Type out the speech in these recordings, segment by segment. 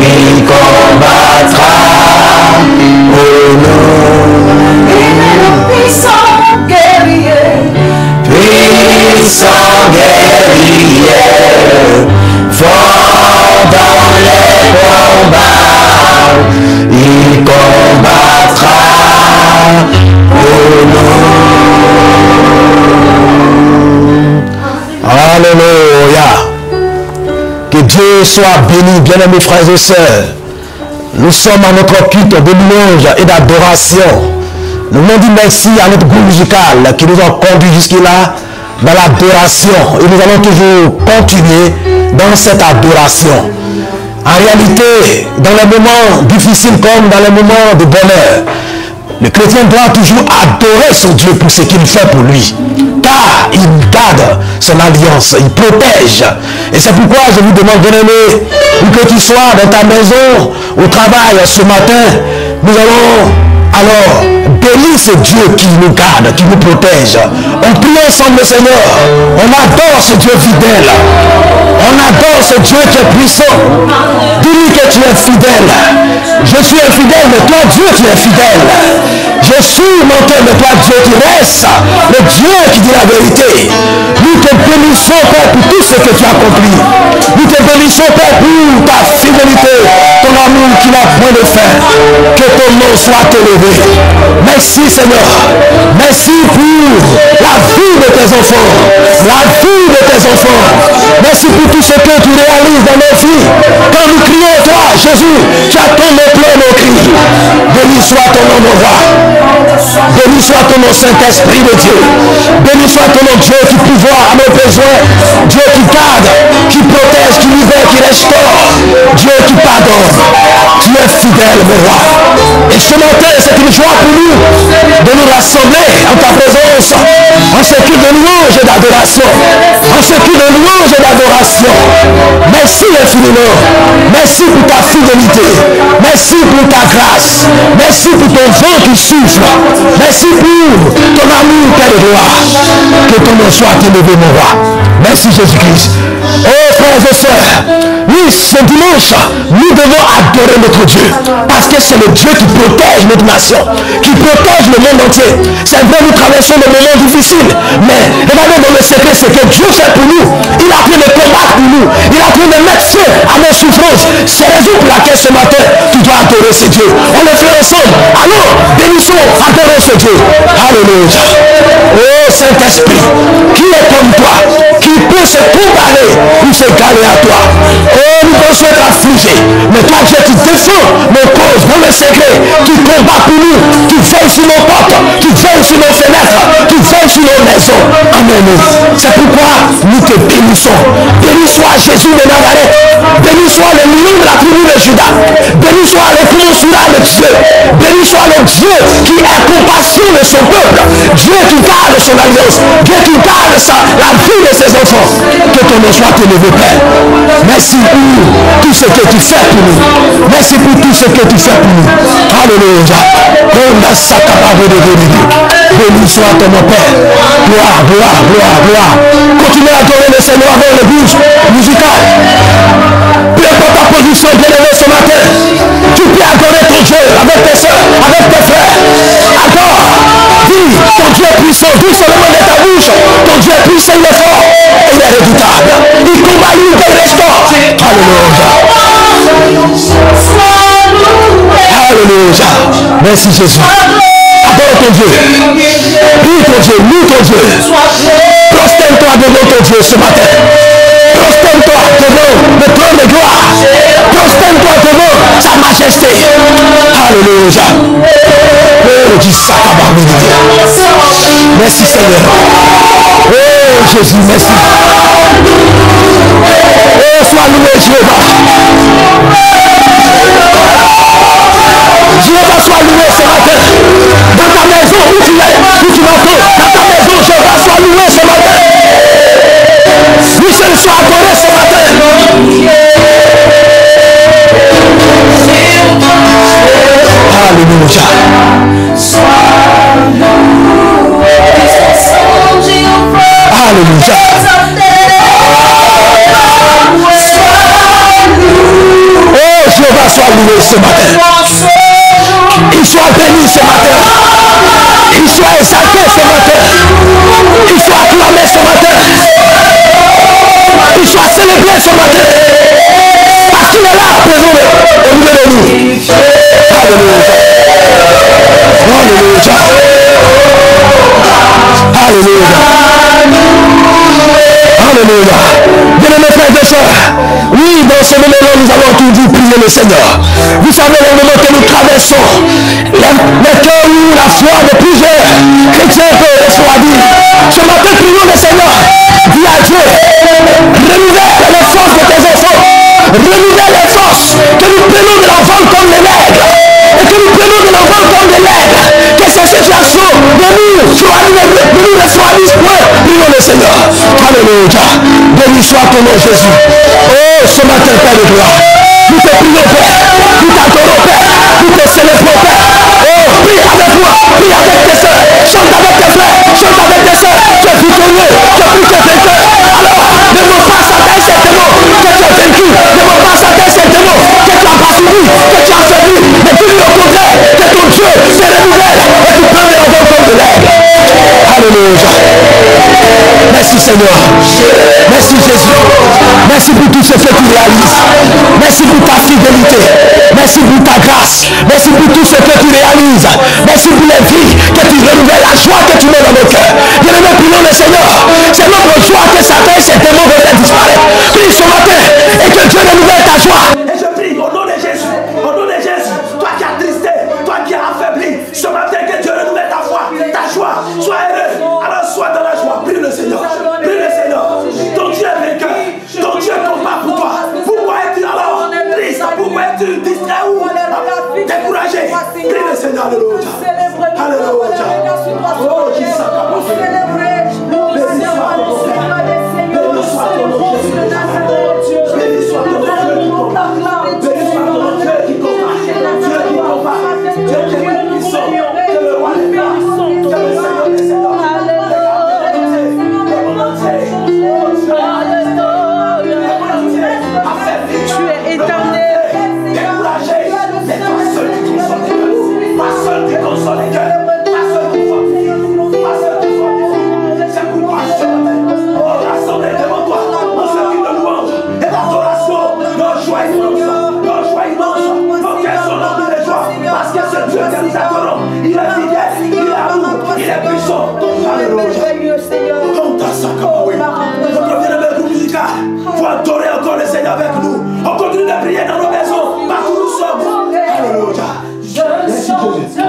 il combattra pour nous. Il est le puissant guerrier, fort dans les combats, il combattra pour nous. Alléluia. Que Dieu soit béni, bien-aimés frères et sœurs. Nous sommes à notre culte de louange et d'adoration. Nous voulons dire merci à notre groupe musical qui nous a conduits jusque-là dans l'adoration. Et nous allons toujours continuer dans cette adoration. En réalité, dans les moments difficiles comme dans les moments de bonheur, le chrétien doit toujours adorer son Dieu pour ce qu'il fait pour lui. Car il garde son alliance, il protège. Et c'est pourquoi je vous demande, bien-aimé, où que tu sois dans ta maison, au travail, ce matin, nous allons alors bénir ce Dieu qui nous garde, qui nous protège. On prie ensemble le Seigneur. On adore ce Dieu fidèle. On adore ce Dieu qui est puissant. Dis-lui que tu es fidèle. Je suis infidèle, mais toi Dieu tu es fidèle. Je suis menteur, mais toi Dieu tu restes le Dieu qui dit la vérité. Nous te bénissons Père pour tout ce que tu as accompli. Nous te bénissons Père pour ta fidélité, ton amour qui n'a point de fin. Que ton nom soit élevé. Merci Seigneur. Merci pour la vie de tes enfants. La vie de tes enfants. Merci pour tout ce que tu réalises dans nos vies. Quand nous crions toi, Jésus, tu attends nos pleurs, nos cris. Béni soit ton nom, mon roi. Béni soit ton nom, Saint-Esprit de Dieu. Béni soit ton nom, Dieu qui pourvoit à nos besoins. Dieu qui garde, qui protège, qui libère, qui restaure. Dieu qui pardonne. Tu es fidèle, mon roi. Et ce matin, c'est une joie pour nous de nous rassembler en ta présence, en ce qui de louange et d'adoration. En ce qui de louange et d'adoration. Merci infiniment. Merci pour ta fidélité. Merci pour ta grâce. Merci pour ton vent qui souffle. Merci pour ton amour, Père de gloire. Que ton nom soit élevé, mon roi. Merci Jésus-Christ. Oh frères et sœurs, oui, ce dimanche, nous devons adorer notre Dieu. Parce que c'est le Dieu qui protège notre nation, qui protège le monde entier. C'est vrai, nous traversons des moments difficiles. Mais regardez dans le secret, ce que Dieu fait pour nous. Il a pris le combat pour nous. Il a pris le mettre feu à nos souffrances. C'est la raison pour laquelle ce matin, tu dois adorer ce Dieu. On le fait ensemble. Alors, bénissons, adorons ce Dieu. Alléluia. Oh Saint-Esprit, qui est comme toi, qui peut se comparer ou se galer à toi. Oh, nous pensons être affligés. Mais toi, Dieu, tu défends nos causes dans le secret. Tu combats pour nous. Tu veilles sur nos portes. Tu veilles sur nos fenêtres. Tu veilles sur nos maisons. Amen. C'est pourquoi nous te bénissons. Béni soit Jésus de Nazareth. Béni soit le lion de la tribu de Judas. Béni soit le commensura de Dieu. Béni soit le Dieu qui a compassion de son peuple. Dieu qui garde son alliance. Dieu qui garde la vie de ses enfants. Que ton nom soit élevé, Père. Merci pour tout ce que tu fais pour nous. Merci pour tout ce que tu fais pour nous. Alléluia. Béni soit ton nom, Père. Gloire, gloire, gloire, gloire. Continue à adorer le Seigneur avec le bouche musical. Peu importe ta position, bien-aimé, ce matin. Tu peux adorer ton Dieu avec tes soeurs, avec tes frères. Adore. Dis, ton Dieu est puissant. Dis seulement de ta bouche. Ton Dieu est puissant, il est fort. Et il est redoutable. Il combat, il restaure. Alléluia. Alléluia. Merci Jésus. Adore ton Dieu. Prie ton Dieu. Loue ton Dieu. Prosterne-toi devant ton Dieu ce matin. Prosterne-toi devant le trône de gloire. Prosterne-toi devant sa majesté. Alléluia. Oh, du sacrament. Merci Seigneur. Oh Jésus, merci. Oh, sois loué Jéhovah. Jéhovah soit loué ce matin. Dans ta maison où tu es, où tu m'entends, dans ta maison, Jéhovah soit loué ce matin. Lui seul soit adoré ce matin. Alléluia. Alléluia. Oh Jéhovah soit loué ce matin. Il soit béni ce matin. Il soit exalté ce matin. Il soit acclamé ce matin. Il soit célébré ce matin. Parce qu'il est là, présent au milieu de nous. Alléluia. Alléluia. Alléluia. Bien-aimés frères et sœurs, oui, dans ce moment-là, nous allons toujours prier le Seigneur. Vous savez, le moment que nous traversons, les cœurs où la foi de plusieurs chrétiens peut refroidir. Ce matin, prions le Seigneur. Dis à Dieu, renouvelle les forces de tes enfants. Renouvelle les forces. Que nous prenons de l'envol comme les nègres. Et que nous prenons de l'envol comme des nègres. Que ces situations de nous refroidissent point. Prions le Seigneur. Alléluia. Béni soit ton nom, Jésus. Oh, ce matin, Père de gloire. Nous te prions, Père. Nous t'adorons, Père. Nous te célébrons, Père. Oh, prie avec moi. Prie avec tes soeurs. Chante avec tes frères. Chante avec tes soeurs. Tu es victorieux. Tu es plus que vainqueur. Alors, ne me pas Satan certainement que tu as vaincu. Ne me pas Satan certainement que tu as parcouru, que tu as servi. Mais dis-lui au contraire que ton Dieu se renouvelle et tu prends les envols comme de l'aigle. Alléluia. Merci Seigneur. Merci Jésus. Merci pour tout ce que tu réalises. Merci pour ta fidélité. Merci pour ta grâce. Merci pour tout ce que tu réalises. Merci pour les vies que tu renouvelles, la joie que tu mets dans nos cœurs. Bien-aimés, prions le Seigneur. C'est notre joie que Satan et ses démons veulent faire disparaître. Prie ce matin et que Dieu renouvelle ta joie. Et je prie au nom de Jésus. Au nom de Jésus. Toi qui as tristé, toi qui as affaibli, ce matin que Dieu renouvelle ta foi, ta joie. Sois heureux. Alors sois dans la joie. Prie le Seigneur. Prie le Seigneur. Ton Dieu est vainqueur. Ton Dieu combat pour toi. Pourquoi es-tu alors triste? Pourquoi es-tu distrait ou découragé? Prie le Seigneur. Alléluia. Alléluia. Oh, qui s'accapare. Béni soit ton nom. Béni soit ton nom, Jésus. Béni soit ton nom, Dieu qui combat. Béni soit ton nom, Dieu qui combat. Dieu qui combat. Dieu qui est plus puissant que le roi des rois. Que le Seigneur des seigneurs. Tu es éternel. Découragé, mais toi seul qui console les cœurs. Toi seul qui console les cœurs. Toi seul qui fortifie. Toi seul qui fortifie. C'est pourquoi ce matin, oh, rassemblés devant toi, dans ce cri de louange et d'adoration, nos joies immenses, nos joies immenses, nos cœurs sont remplis de joie, parce que ce Dieu que nous adorons, il est fidèle, il est amour, il est puissant. Alléluia. Notre bien-aimé groupe musical, faut adorer encore le Seigneur avec nous. On continue de prier dans nos maisons, partout où nous sommes. Alléluia. Merci Jésus.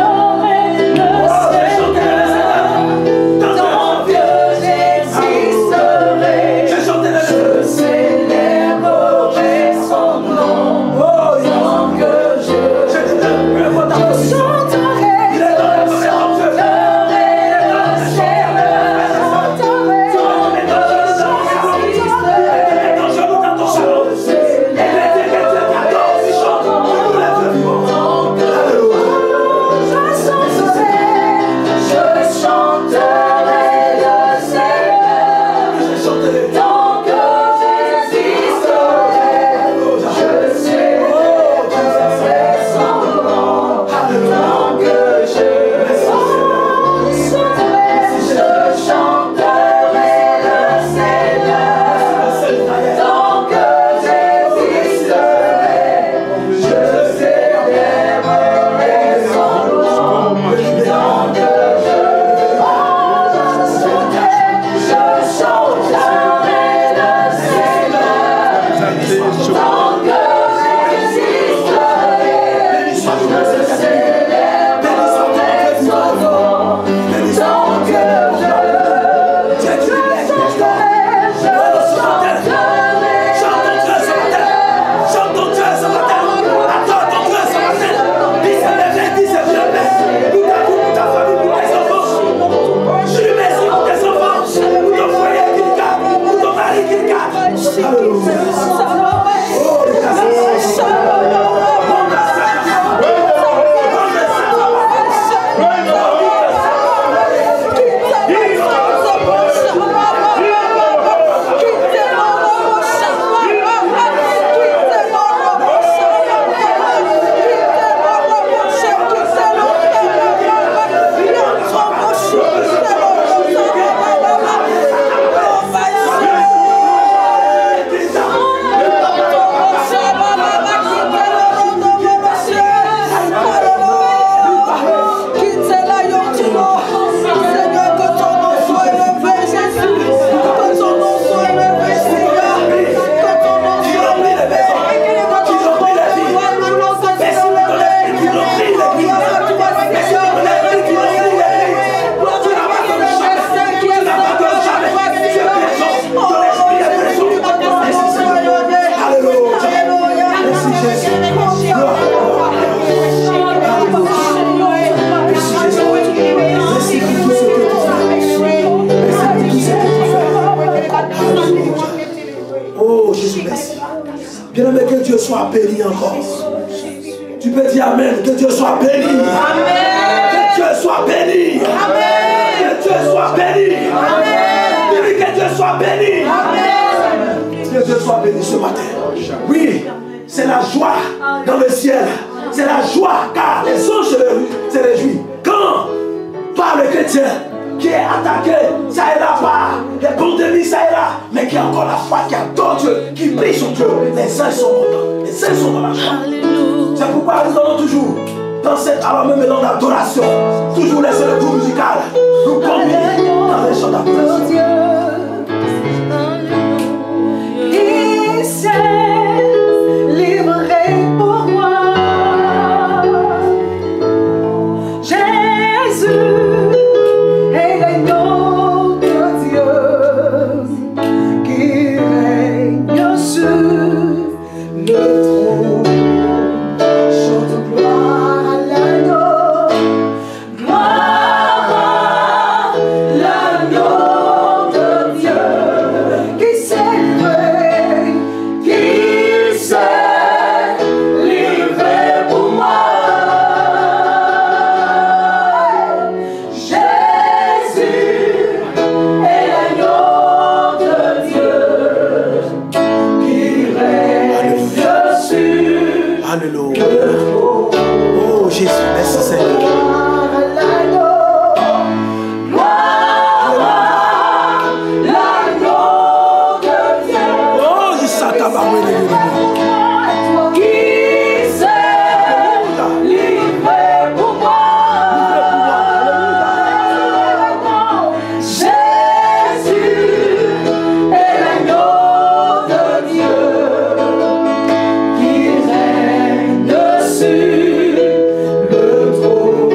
Oh Jésus, merci. Bien-aimé, que Dieu soit béni encore. Tu peux dire Amen. Que Dieu soit béni. Amen. Que Dieu soit béni. Amen. Que Dieu soit béni. Amen. Que Dieu soit béni. Amen. Que Dieu soit béni ce matin. Oui, c'est la joie dans le ciel. C'est la joie car les anges se réjouissent. Quand par le chrétien qui est attaqué, ça et là par les pandémies, ça et là, mais qui a encore la foi, qui adore Dieu, qui prie son Dieu, les anges sont contents, les anges sont dans la joie. C'est pourquoi nous allons toujours, dans cette alors même élan d'adoration, toujours laisser le groupe musical nous conduire dans les chants d'adoration. Qui s'est livré pour moi, Jésus est l'agneau de Dieu qui règne sur le trône. Chante gloire à l'agneau, gloire à l'agneau de Dieu qui s'est livré pour moi. Jésus est l'agneau de Dieu qui règne sur. Alléluia. Oh Jésus, merci Seigneur. Gloire à l'agneau, gloire à l'agneau de Dieu. Oh Jésus, ça t'a barré. Qui s'est livré pour moi. Jésus est l'agneau de Dieu qui règne sur le trône.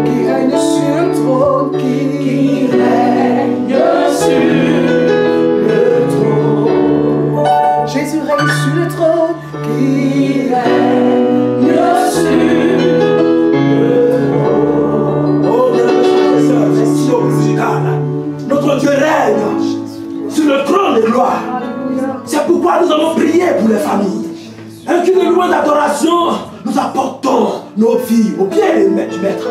Qui règne sur le trône. Qui règne sur le trône. Jésus règne sur le trône, qui règne sur le trône. Oh bien mes frères et sœurs, c'est si musical. Notre Dieu règne sur le trône de gloire. C'est pourquoi nous allons prier pour les familles. Un culte de louange d'adoration, nous apportons nos vies au pied du Maître.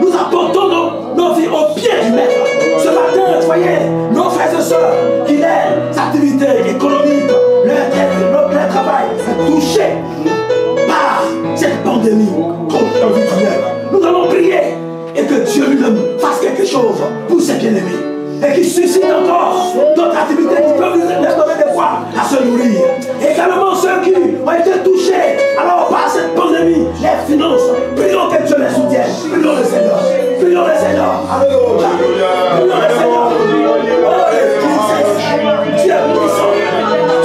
Nous apportons nos vies au pied du Maître. Ce matin, voyez, nos frères et sœurs qui les activités économiques, leur travail est touché par cette pandémie contre Covid-19. Nous allons prier et que Dieu lui-même fasse quelque chose pour ses bien-aimés. Et qui suscite encore d'autres activités qui peuvent leur donner des fois à se nourrir. Et également ceux qui ont été touchés alors par cette pandémie, les finances. Prions que Dieu les soutienne. Prions le Seigneur. Prions le Seigneur. Alléluia. Prions le Seigneur. Oh, Dieu est puissant.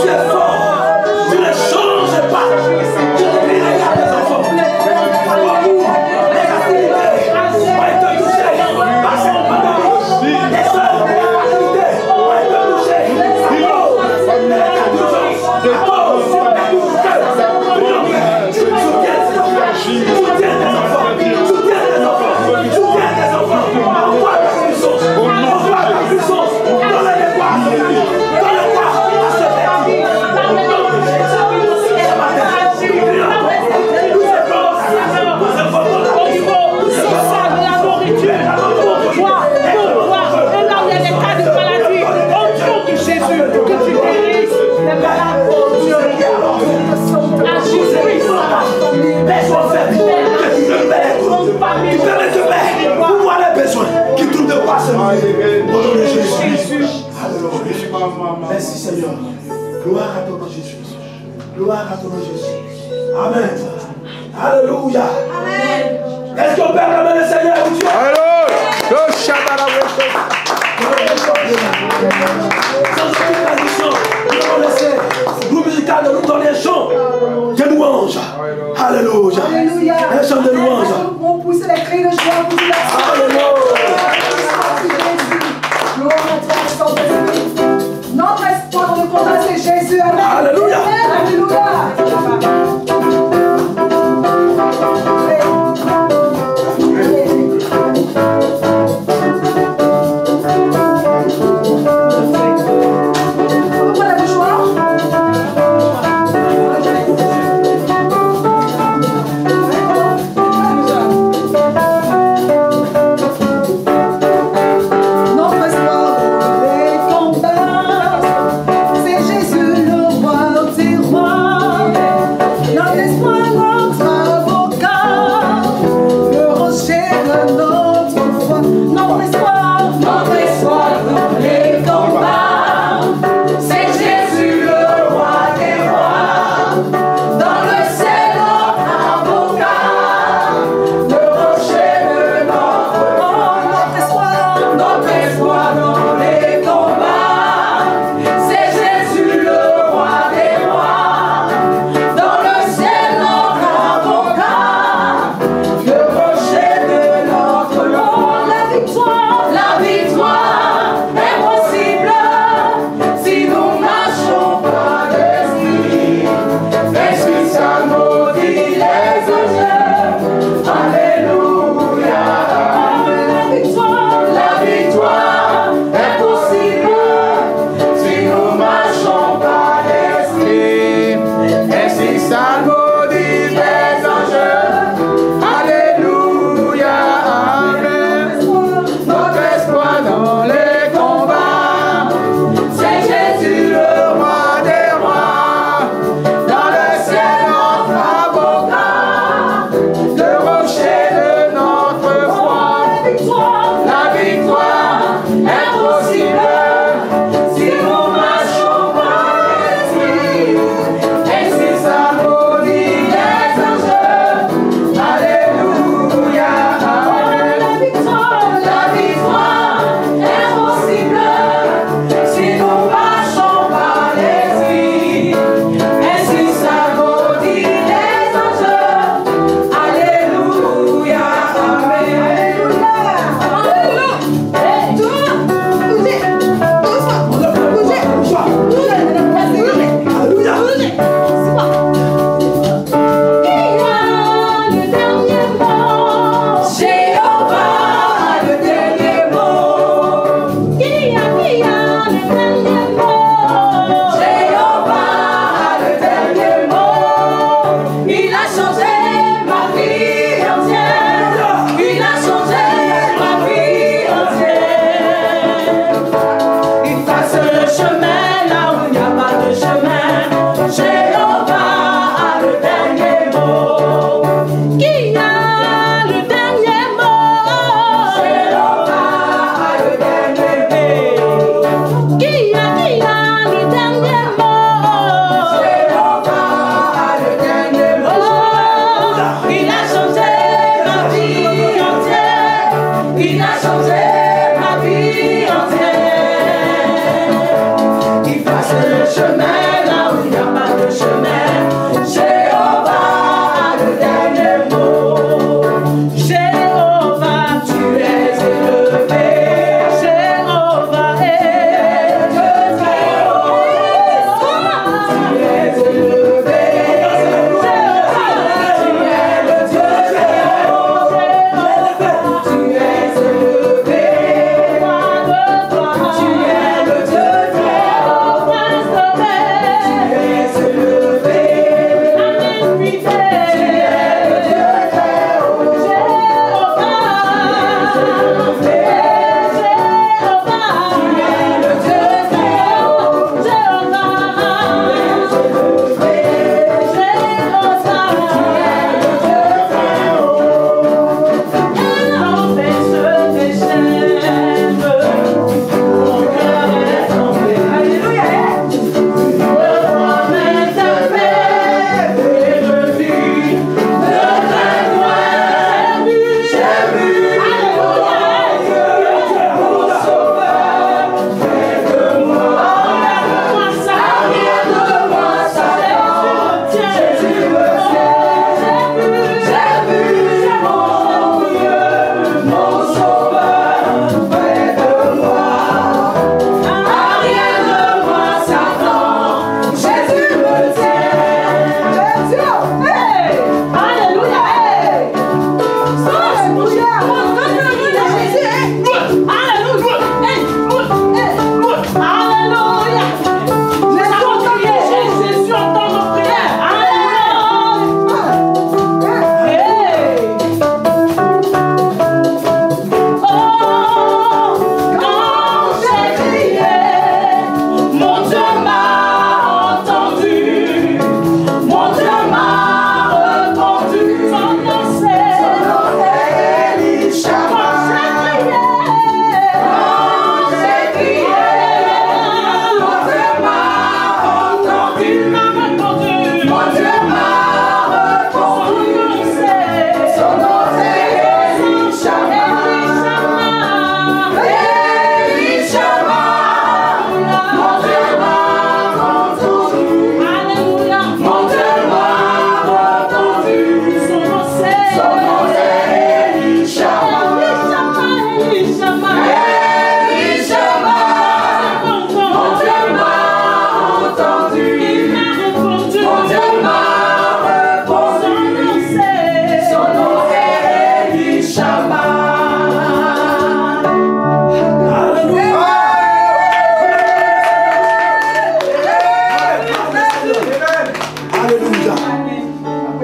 Dieu est fort. Tu ne changes pas. Tu ne brilleras pas tes enfants. Beaucoup les activités ont été touchées par cette pandémie. Les sœurs merci Seigneur. Gloire à ton nom Jésus. Gloire à ton nom Jésus. Amen. Alléluia. Amen. Est-ce qu'on peut acclamer le Seigneur pour Dieu? Alléluia. Sans aucune tradition, nous allons laisser le groupe musical de nous donner un chant de louange. Alléluia. Alléluia. Un chant de louange. On pousse les cris de joie pour la Alléluia. Gloire à toi, Saint-Esprit. Notre espoir de combat, c'est Jésus. Amen. Alléluia. Alléluia. salmodie des anges. Alléluia, amen. Notre espoir dans les combats, c'est Jésus le roi des rois. Dans le ciel notre avocat, le rocher de notre foi. La victoire est possible si nous marchons par l'esprit. Et si ça nous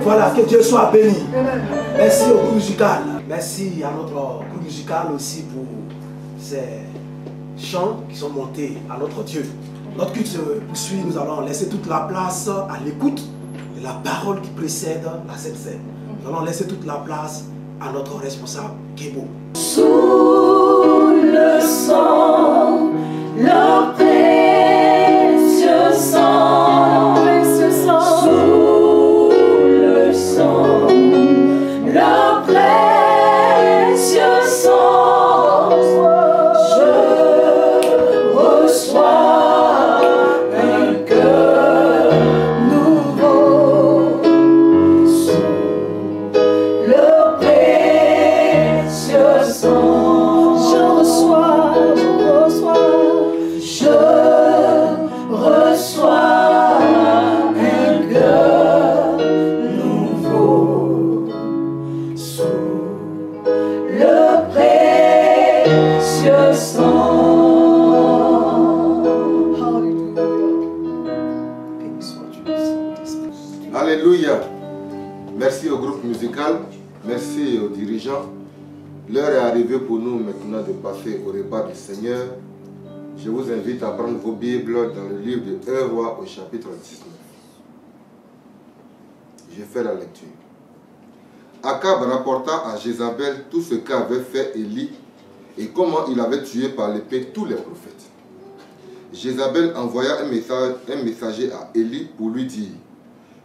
Voilà, que Dieu soit béni. Merci au groupe musical. Merci à notre groupe musical aussi pour ces chants qui sont montés à notre Dieu. Notre culte se poursuit, nous allons laisser toute la place à l'écoute de la parole qui précède la Sainte Seine. Nous allons laisser toute la place à notre responsable Kebo. Sous le sang, le précieux sang, sous le sang, le précieux sang, je reçois un cœur nouveau. Sous le précieux sang, je reçois un cœur nouveau. Sous le précieux sang. Alléluia. Merci au groupe musical, merci aux dirigeants. L'heure est arrivée pour nous maintenant de passer au repas du Seigneur. Je vous invite à prendre vos Bibles dans le livre de 1 Roi au chapitre 19. Je fais la lecture. Akab rapporta à Jézabel tout ce qu'avait fait Élie et comment il avait tué par l'épée tous les prophètes. Jézabel envoya un messager à Élie pour lui dire: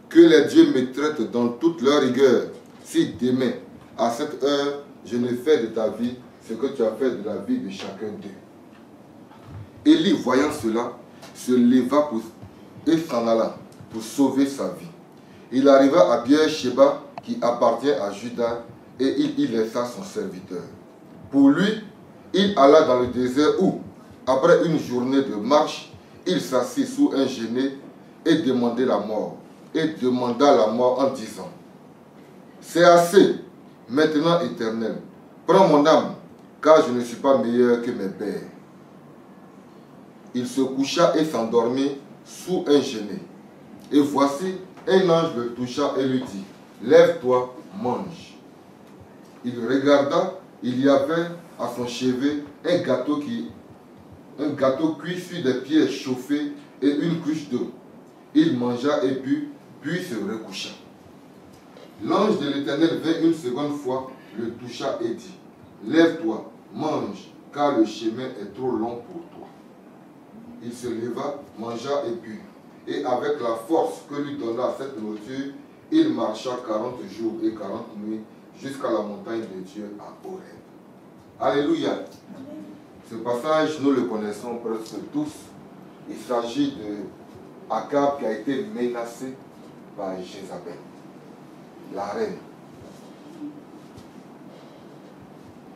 que les dieux me traitent dans toute leur rigueur, si demain, à cette heure, je ne fais de ta vie ce que tu as fait de la vie de chacun d'eux. Élie, voyant cela, se leva et s'en alla pour sauver sa vie. Il arriva à Beer-Sheba, qui appartient à Juda, et il y laissa son serviteur. Pour lui, il alla dans le désert où, après une journée de marche, il s'assit sous un genêt et demanda la mort en disant: c'est assez, maintenant Éternel, prends mon âme, car je ne suis pas meilleur que mes pères. Il se coucha et s'endormit sous un genêt. Et voici, un ange le toucha et lui dit: lève-toi, mange. Il regarda, il y avait à son chevet un gâteau cuit sur des pierres chauffées et une cruche d'eau. Il mangea et but, puis se recoucha. L'ange de l'Éternel vint une seconde fois, le toucha et dit: lève-toi, mange, car le chemin est trop long pour toi. Il se leva, mangea et but. Et avec la force que lui donna cette nourriture, il marcha 40 jours et 40 nuits jusqu'à la montagne de Dieu à Horeb. Alléluia. Ce passage, nous le connaissons presque tous. Il s'agit de Akab qui a été menacé par Jézabel, la reine.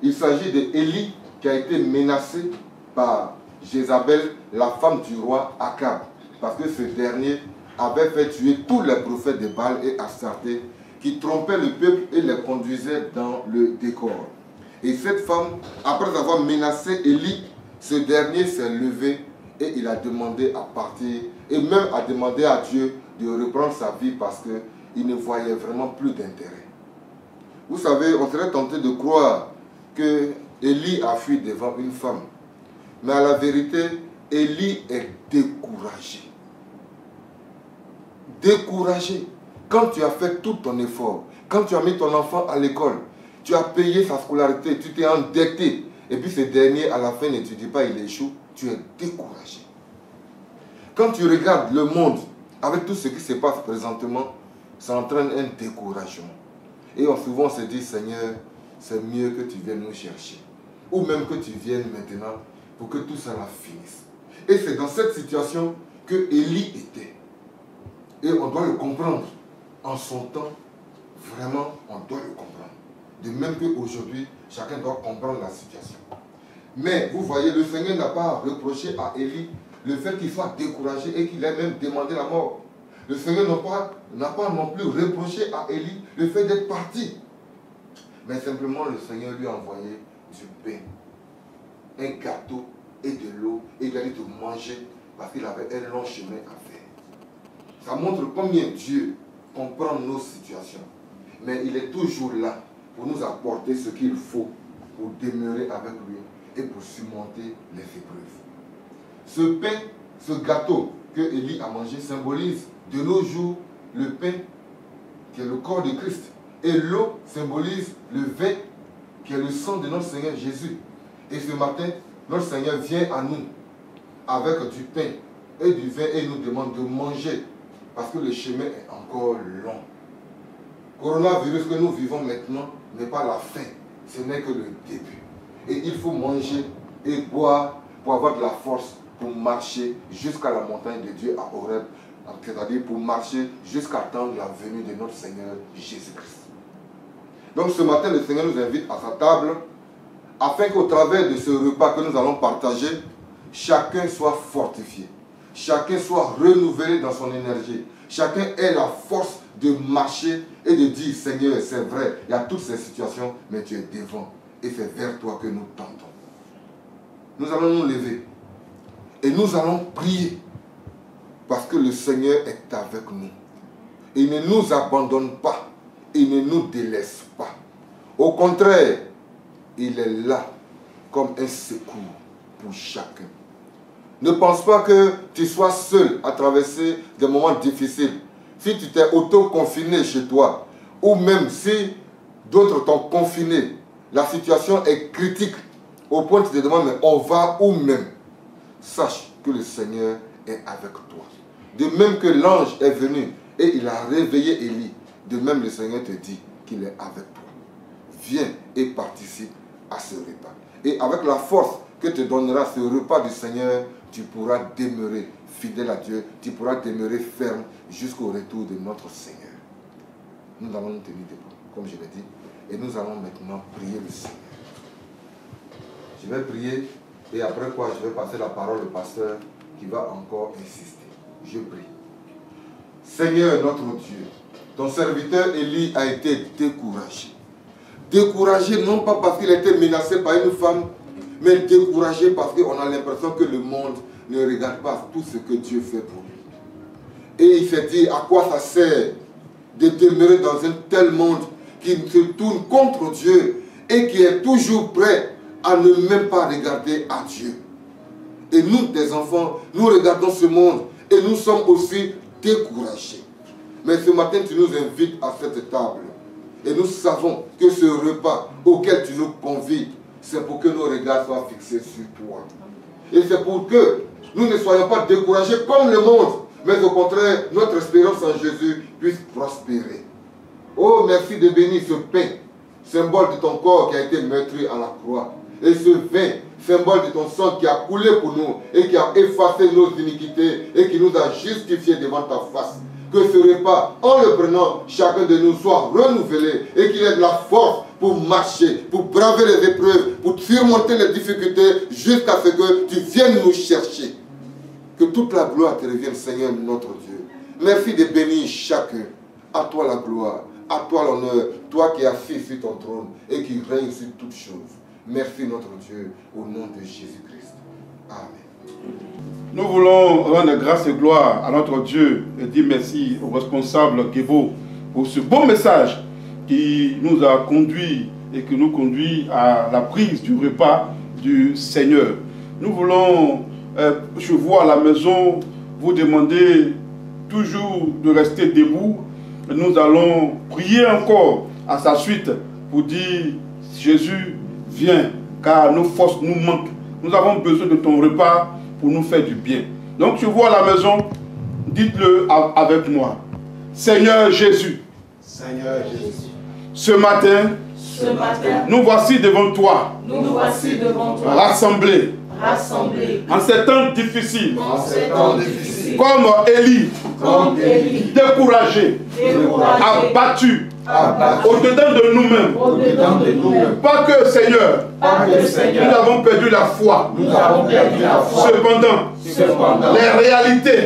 Il s'agit d'Élie qui a été menacé par Jézabel, la femme du roi Akab, parce que ce dernier avait fait tuer tous les prophètes de Baal et Astarté qui trompaient le peuple et les conduisaient dans le décor. Et cette femme, après avoir menacé Élie, ce dernier s'est levé et il a demandé à partir et même a demandé à Dieu de reprendre sa vie parce qu'il ne voyait vraiment plus d'intérêt. Vous savez, on serait tenté de croire que Élie a fui devant une femme. Mais à la vérité, Élie est découragé. Découragé. Quand tu as fait tout ton effort, quand tu as mis ton enfant à l'école, tu as payé sa scolarité, tu t'es endetté, et puis ce dernier, à la fin, n'étudie pas, il échoue, tu es découragé. Quand tu regardes le monde, avec tout ce qui se passe présentement, ça entraîne un découragement. Et souvent on se dit: Seigneur, c'est mieux que tu viennes nous chercher. Ou même que tu viennes maintenant pour que tout cela finisse. Et c'est dans cette situation que Élie était. Et on doit le comprendre. En son temps, vraiment, on doit le comprendre. De même qu'aujourd'hui, chacun doit comprendre la situation. Mais vous voyez, le Seigneur n'a pas reproché à Élie le fait qu'il soit découragé et qu'il ait même demandé la mort. Le Seigneur n'a pas non plus reproché à Élie le fait d'être parti. Mais simplement, le Seigneur lui a envoyé du pain, un gâteau et de l'eau, et il a dit de manger parce qu'il avait un long chemin à faire. Ça montre combien Dieu comprendre nos situations. Mais il est toujours là pour nous apporter ce qu'il faut pour demeurer avec lui et pour surmonter les épreuves. Ce pain, ce gâteau que Élie a mangé symbolise de nos jours le pain qui est le corps de Christ. Et l'eau symbolise le vin qui est le sang de notre Seigneur Jésus. Et ce matin, notre Seigneur vient à nous avec du pain et du vin et nous demande de manger parce que le chemin est encore long. Coronavirus que nous vivons maintenant n'est pas la fin, ce n'est que le début. Et il faut manger et boire pour avoir de la force pour marcher jusqu'à la montagne de Dieu à Horeb, c'est-à-dire pour marcher jusqu'à attendre la venue de notre Seigneur Jésus-Christ. Donc ce matin, le Seigneur nous invite à sa table afin qu'au travers de ce repas que nous allons partager, chacun soit fortifié, chacun soit renouvelé dans son énergie, chacun ait la force de marcher et de dire, Seigneur, c'est vrai, il y a toutes ces situations, mais tu es devant et c'est vers toi que nous tendons. Nous allons nous lever et nous allons prier parce que le Seigneur est avec nous. Il ne nous abandonne pas, il ne nous délaisse pas. Au contraire, il est là comme un secours pour chacun. Ne pense pas que tu sois seul à traverser des moments difficiles. Si tu t'es auto-confiné chez toi, ou même si d'autres t'ont confiné, la situation est critique, au point où tu te demandes, mais on va où même? Sache que le Seigneur est avec toi. De même que l'ange est venu et il a réveillé Élie, de même le Seigneur te dit qu'il est avec toi. Viens et participe à ce repas. Et avec la force que te donnera ce repas du Seigneur, tu pourras demeurer fidèle à Dieu, tu pourras demeurer ferme jusqu'au retour de notre Seigneur. Nous allons nous tenir debout, comme je l'ai dit, et nous allons maintenant prier le Seigneur. Je vais prier et après quoi je vais passer la parole au pasteur qui va encore insister. Je prie. Seigneur notre Dieu, ton serviteur Élie a été découragé. Découragé non pas parce qu'il a été menacé par une femme, mais découragé parce qu'on a l'impression que le monde ne regarde pas tout ce que Dieu fait pour lui. Et il s'est dit, à quoi ça sert de demeurer dans un tel monde qui se tourne contre Dieu et qui est toujours prêt à ne même pas regarder à Dieu. Et nous, des enfants, nous regardons ce monde et nous sommes aussi découragés. Mais ce matin, tu nous invites à cette table. Et nous savons que ce repas auquel tu nous convies, c'est pour que nos regards soient fixés sur toi. Et c'est pour que nous ne soyons pas découragés comme le monde, mais au contraire, notre espérance en Jésus puisse prospérer. Oh, merci de bénir ce pain, symbole de ton corps qui a été meurtri à la croix. Et ce vin, symbole de ton sang qui a coulé pour nous et qui a effacé nos iniquités et qui nous a justifiés devant ta face. Que ce repas, en le prenant, chacun de nous soit renouvelé et qu'il ait de la force pour marcher, pour braver les épreuves, pour surmonter les difficultés jusqu'à ce que tu viennes nous chercher. Que toute la gloire te revienne, Seigneur notre Dieu. Merci de bénir chacun. À toi la gloire, à toi l'honneur, toi qui es assis sur ton trône et qui règne sur toutes choses. Merci notre Dieu, au nom de Jésus-Christ. Amen. Nous voulons rendre grâce et gloire à notre Dieu et dire merci au responsable Gevo pour ce beau message qui nous a conduit et qui nous conduit à la prise du repas du Seigneur. Nous voulons, je vois à la maison, vous demander toujours de rester debout. Nous allons prier encore à sa suite pour dire Jésus, viens, car nos forces nous manquent. Nous avons besoin de ton repas pour nous faire du bien. Donc tu vois à la maison, dites-le avec moi. Seigneur Jésus, Seigneur Jésus, ce matin, nous voici devant toi, rassemblés, en ces temps difficiles, comme Élie, découragé, abattu, au-dedans de nous-mêmes. Pas que, Seigneur, nous avons perdu la foi. Cependant, les réalités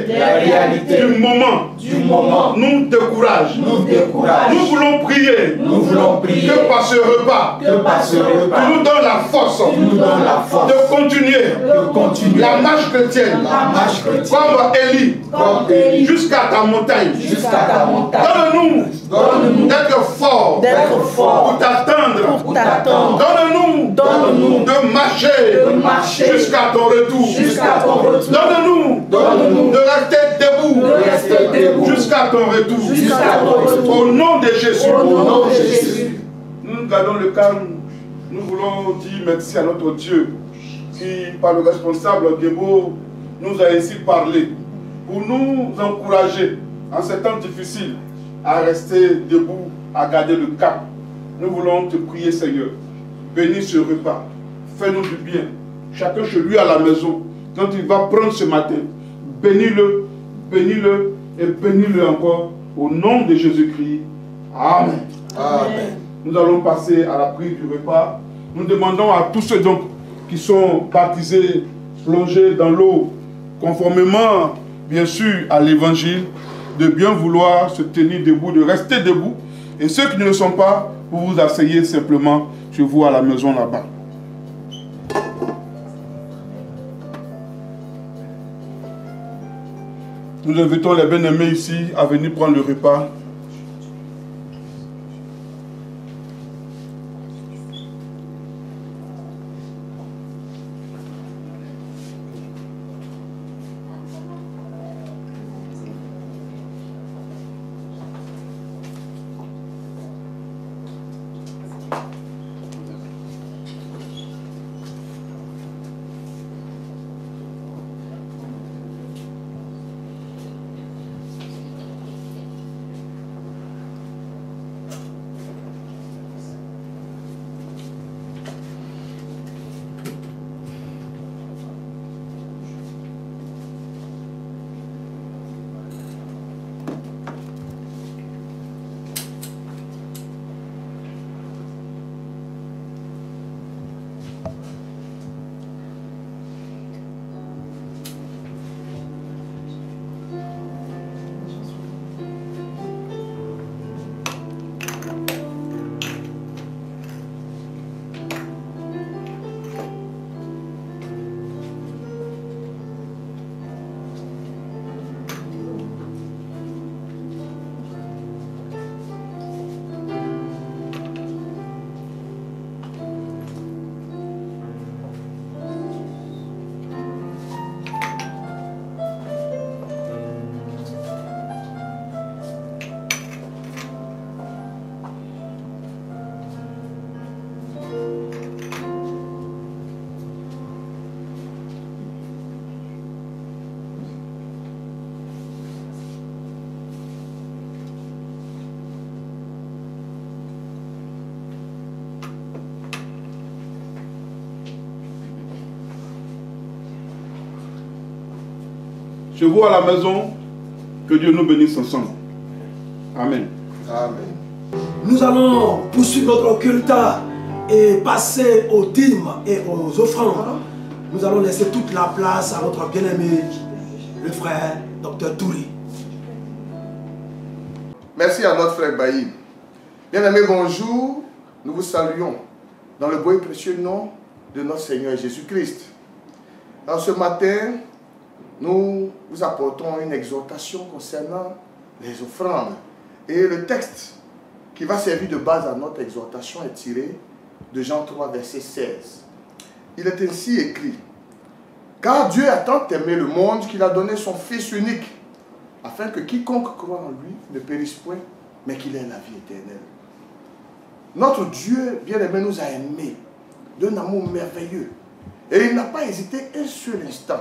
du moment nous découragent. Nous voulons prier que par ce repas, tu nous donnes la force de continuer la marche chrétienne comme Élie Élie, jusqu'à ta montagne. Donne-nous d'être forts pour t'attendre. Donne-nous de marcher jusqu'à ton retour. Donne-nous de rester debout jusqu'à ton retour. Au nom de Jésus. Nous gardons le calme. Nous voulons dire merci à notre Dieu qui, par le responsable Gebo, nous a ainsi parlé pour nous encourager en ces temps difficiles à rester debout, à garder le cap. Nous voulons te prier, Seigneur. Bénis ce repas. Fais-nous du bien. Chacun chez lui à la maison, quand il va prendre ce matin, bénis-le et bénis-le encore au nom de Jésus-Christ. Amen. Amen. Nous allons passer à la prise du repas. Nous demandons à tous ceux donc qui sont baptisés, plongés dans l'eau, conformément bien sûr à l'évangile, de bien vouloir se tenir debout, de rester debout. Et ceux qui ne le sont pas, vous vous asseyez simplement chez vous à la maison là-bas. Nous invitons les bien-aimés ici à venir prendre le repas. Chez vous à la maison, que Dieu nous bénisse ensemble. Amen. Amen. Nous allons poursuivre notre culte et passer aux dîmes et aux offrandes. Nous allons laisser toute la place à notre bien-aimé, le frère Dr Touri. Merci à notre frère Baïb. Bien-aimés, bonjour. Nous vous saluons dans le beau et précieux nom de notre Seigneur Jésus-Christ. En ce matin, nous vous apportons une exhortation concernant les offrandes. Et le texte qui va servir de base à notre exhortation est tiré de Jean 3, verset 16. Il est ainsi écrit: car Dieu a tant aimé le monde qu'il a donné son Fils unique, afin que quiconque croit en lui ne périsse point, mais qu'il ait la vie éternelle. Notre Dieu, bien-aimé, nous a aimés d'un amour merveilleux. Et il n'a pas hésité un seul instant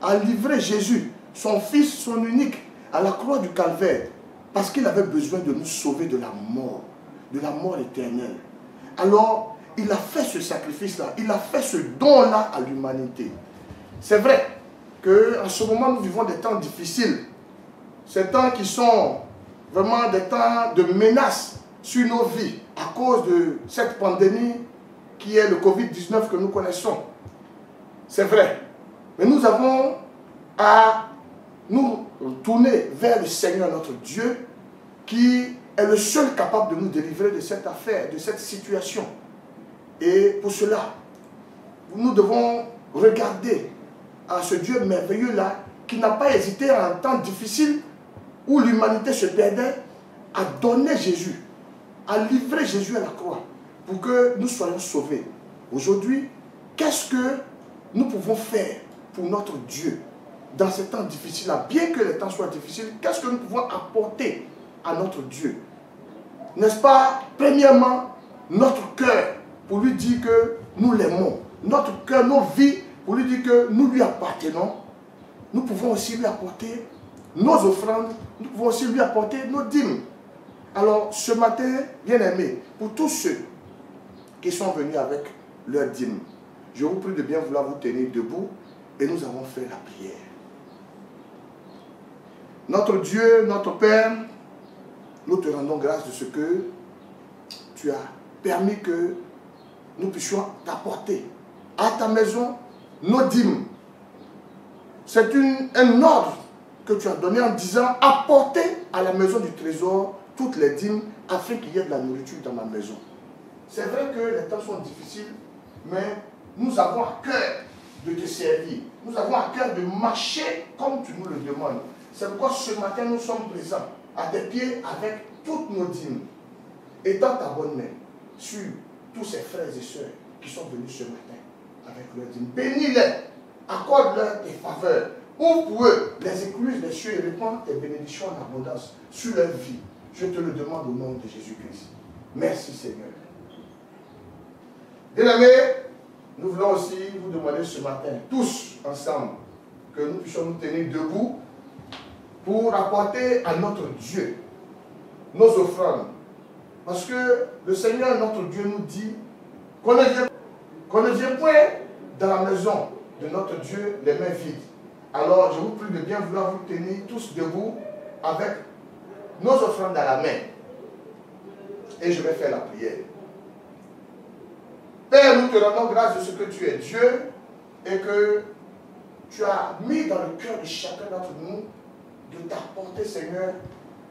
à livrer Jésus, son Fils, son unique, à la croix du Calvaire, parce qu'il avait besoin de nous sauver de la mort éternelle. Alors, il a fait ce sacrifice-là, il a fait ce don-là à l'humanité. C'est vrai qu'en ce moment, nous vivons des temps difficiles. Ces temps qui sont vraiment des temps de menace sur nos vies à cause de cette pandémie qui est le Covid-19 que nous connaissons. C'est vrai. Mais nous avons à nous tourner vers le Seigneur notre Dieu qui est le seul capable de nous délivrer de cette affaire, de cette situation. Et pour cela, nous devons regarder à ce Dieu merveilleux-là qui n'a pas hésité en un temps difficile où l'humanité se perdait, à donner Jésus, à livrer Jésus à la croix pour que nous soyons sauvés. Aujourd'hui, qu'est-ce que nous pouvons faire pour notre Dieu dans ces temps difficiles-là? Bien que les temps soient difficiles, qu'est-ce que nous pouvons apporter à notre Dieu? N'est-ce pas, premièrement, notre cœur pour lui dire que nous l'aimons. Notre cœur, nos vies, pour lui dire que nous lui appartenons. Nous pouvons aussi lui apporter nos offrandes, nous pouvons aussi lui apporter nos dîmes. Alors, ce matin, bien aimé, pour tous ceux qui sont venus avec leurs dîmes, je vous prie de bien vouloir vous tenir debout et nous allons faire la prière. Notre Dieu, notre Père, nous te rendons grâce de ce que tu as permis que nous puissions t'apporter à ta maison nos dîmes. C'est un ordre que tu as donné en disant apportez à la maison du trésor toutes les dîmes afin qu'il y ait de la nourriture dans ma maison. C'est vrai que les temps sont difficiles, mais nous avons à cœur de te servir. Nous avons à cœur de marcher comme tu nous le demandes. C'est pourquoi ce matin nous sommes présents à tes pieds avec toutes nos dîmes. Étends ta bonne main sur tous ces frères et sœurs qui sont venus ce matin avec leurs dîmes. Bénis-les, accorde-leur tes faveurs. Ouvre pour eux les écluses des cieux et répands tes bénédictions en abondance sur leur vie. Je te le demande au nom de Jésus-Christ. Merci Seigneur. Bien-aimés, nous voulons aussi vous demander ce matin, tous ensemble, que nous puissions nous tenir debout pour apporter à notre Dieu nos offrandes. Parce que le Seigneur, notre Dieu, nous dit qu'on ne vient point dans la maison de notre Dieu les mains vides. Alors, je vous prie de bien vouloir vous tenir tous debout avec nos offrandes à la main. Et je vais faire la prière. Père, nous te rendons grâce de ce que tu es Dieu et que tu as mis dans le cœur de chacun d'entre nous de t'apporter, Seigneur,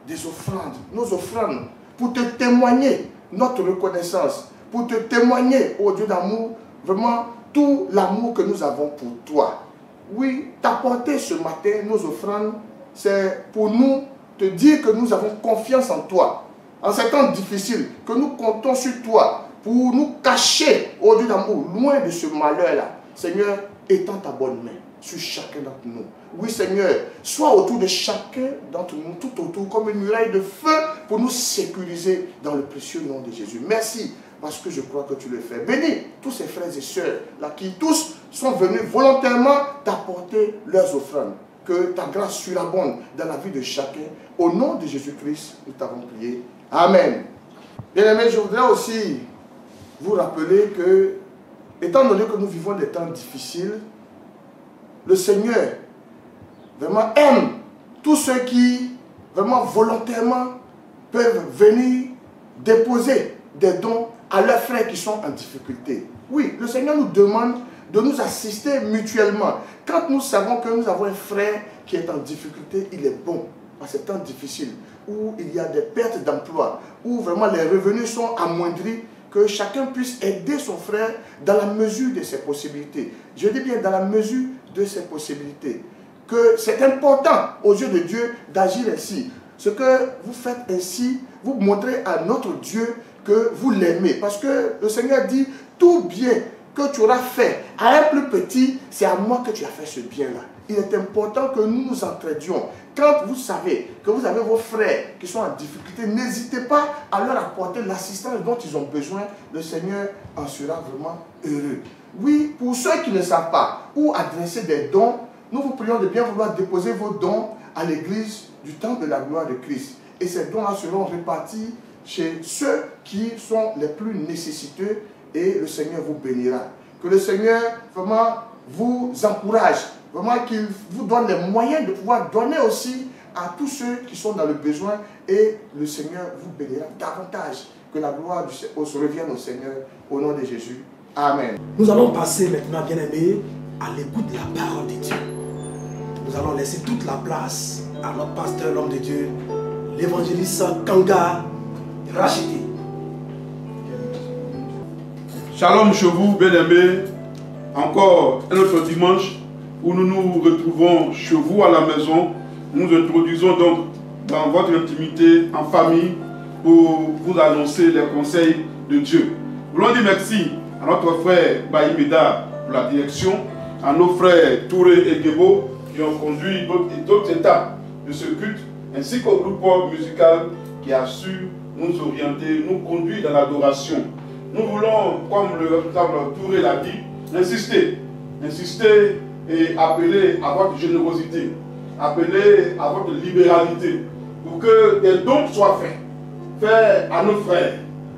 des offrandes, nos offrandes, pour te témoigner notre reconnaissance, pour te témoigner, ô Dieu d'amour, vraiment tout l'amour que nous avons pour toi. Oui, t'apporter ce matin nos offrandes, c'est pour nous te dire que nous avons confiance en toi. En ces temps difficiles, que nous comptons sur toi pour nous cacher, ô Dieu d'amour, loin de ce malheur-là. Seigneur, étends ta bonne main sur chacun d'entre nous. Oui, Seigneur, sois autour de chacun d'entre nous, tout autour, comme une muraille de feu pour nous sécuriser dans le précieux nom de Jésus. Merci, parce que je crois que tu le fais. Bénis tous ces frères et sœurs là qui tous sont venus volontairement t'apporter leurs offrandes. Que ta grâce surabonde dans la vie de chacun. Au nom de Jésus-Christ, nous t'avons prié. Amen. Bien-aimés, je voudrais aussi vous rappeler que, étant donné que nous vivons des temps difficiles, le Seigneur vraiment aime tous ceux qui vraiment volontairement peuvent venir déposer des dons à leurs frères qui sont en difficulté. Oui, le Seigneur nous demande de nous assister mutuellement. Quand nous savons que nous avons un frère qui est en difficulté, il est bon, à ces temps difficiles, où il y a des pertes d'emploi, où vraiment les revenus sont amoindris, que chacun puisse aider son frère dans la mesure de ses possibilités. Je dis bien dans la mesure de ses possibilités. Que c'est important aux yeux de Dieu d'agir ainsi. Ce que vous faites ainsi, vous montrez à notre Dieu que vous l'aimez. Parce que le Seigneur dit, tout bien que tu auras fait à un plus petit, c'est à moi que tu as fait ce bien-là. Il est important que nous nous entraidions. Quand vous savez que vous avez vos frères qui sont en difficulté, n'hésitez pas à leur apporter l'assistance dont ils ont besoin. Le Seigneur en sera vraiment heureux. Oui, pour ceux qui ne savent pas où adresser des dons, nous vous prions de bien vouloir déposer vos dons à l'église du Temple de la gloire de Christ. Et ces dons-là seront répartis chez ceux qui sont les plus nécessiteux et le Seigneur vous bénira. Que le Seigneur vraiment vous encourage, vraiment qu'il vous donne les moyens de pouvoir donner aussi à tous ceux qui sont dans le besoin et le Seigneur vous bénira davantage. Que la gloire se revienne au Seigneur au nom de Jésus. Amen. Nous allons passer maintenant, bien-aimés, à l'écoute de la parole de Dieu. Nous allons laisser toute la place à notre pasteur, l'homme de Dieu, l'évangéliste Kanga Rachidi. Shalom chez vous, bien-aimés. Encore un autre dimanche où nous nous retrouvons chez vous à la maison. Nous nous introduisons donc dans votre intimité, en famille, pour vous annoncer les conseils de Dieu. Nous voulons dire merci à notre frère Baïmeda pour la direction, à nos frères Touré et Gebo qui ont conduit d'autres étapes de ce culte, ainsi qu'au groupe musical qui a su nous orienter, nous conduire dans l'adoration. Nous voulons, comme le responsable Touré l'a dit, insister et appeler à votre générosité, appeler à votre libéralité, pour que des dons soient faits à nos frères,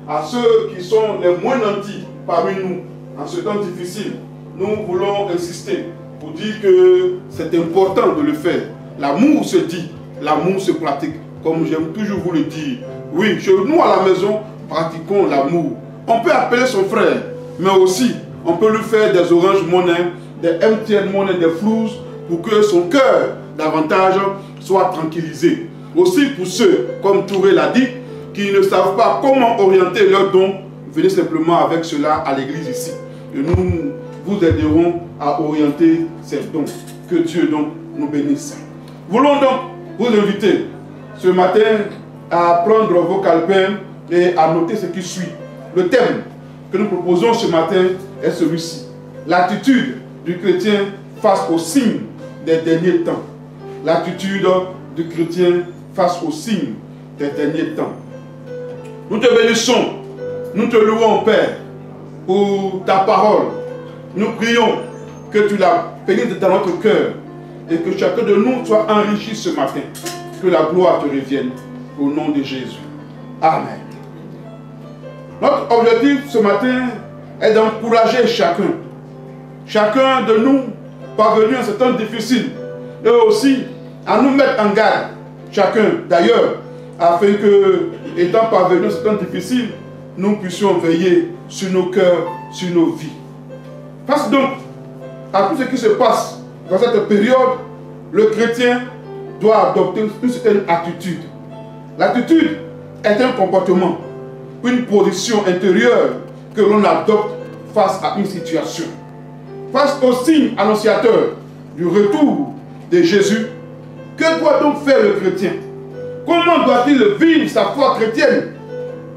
à ceux qui sont les moins nantis parmi nous, en ce temps difficile. Nous voulons insister pour dire que c'est important de le faire. L'amour se dit, l'amour se pratique, comme j'aime toujours vous le dire. Oui, chez nous à la maison, pratiquons l'amour. On peut appeler son frère, mais aussi on peut lui faire des Orange Money, des MTN Money, des Flous, pour que son cœur davantage soit tranquillisé. Aussi pour ceux, comme Touré l'a dit, qui ne savent pas comment orienter leurs dons, venez simplement avec cela à l'église ici. Et nous vous aiderons à orienter ces dons. Que Dieu donc nous bénisse. Voulons donc vous inviter ce matin à prendre vos calepins et à noter ce qui suit. Le thème que nous proposons ce matin est celui-ci. L'attitude du chrétien face aux signes des derniers temps. L'attitude du chrétien face aux signes des derniers temps. Nous te bénissons, nous te louons, Père, pour ta parole. Nous prions que tu la pénètres dans notre cœur et que chacun de nous soit enrichi ce matin. Que la gloire te revienne au nom de Jésus. Amen. Notre objectif ce matin est d'encourager chacun de nous parvenus à ce temps difficile et aussi à nous mettre en garde, chacun d'ailleurs, afin que, étant parvenus à ce temps difficile, nous puissions veiller sur nos cœurs, sur nos vies. Face donc à tout ce qui se passe dans cette période, le chrétien doit adopter une certaine attitude. L'attitude est un comportement, une position intérieure que l'on adopte face à une situation. Face au signe annonciateur du retour de Jésus, que doit donc faire le chrétien? Comment doit-il vivre sa foi chrétienne?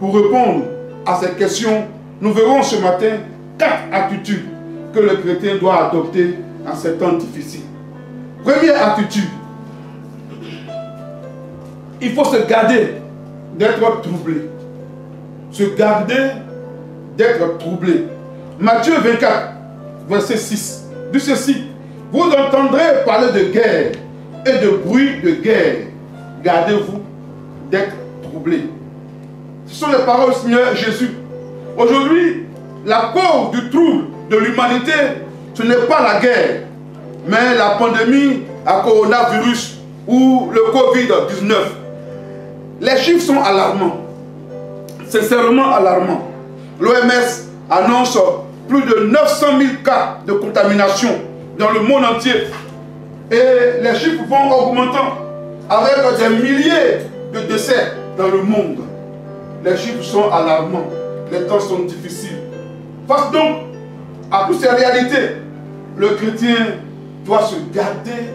Pour répondre à cette question, nous verrons ce matin 4 attitudes que le chrétien doit adopter en ces temps difficiles. Première attitude, il faut se garder d'être troublé. Se garder d'être troublé. Matthieu 24, verset 6, dit ceci: vous entendrez parler de guerre et de bruit de guerre. Gardez-vous d'être troublé. Ce sont les paroles du Seigneur Jésus. Aujourd'hui, la cause du trouble de l'humanité, ce n'est pas la guerre, mais la pandémie à coronavirus ou le Covid-19. Les chiffres sont alarmants, sincèrement alarmants. L'OMS annonce plus de 900 000 cas de contamination dans le monde entier. Et les chiffres vont augmentant avec des milliers de décès dans le monde. Les chiffres sont alarmants, les temps sont difficiles. Face donc à toutes ces réalités, le chrétien doit se garder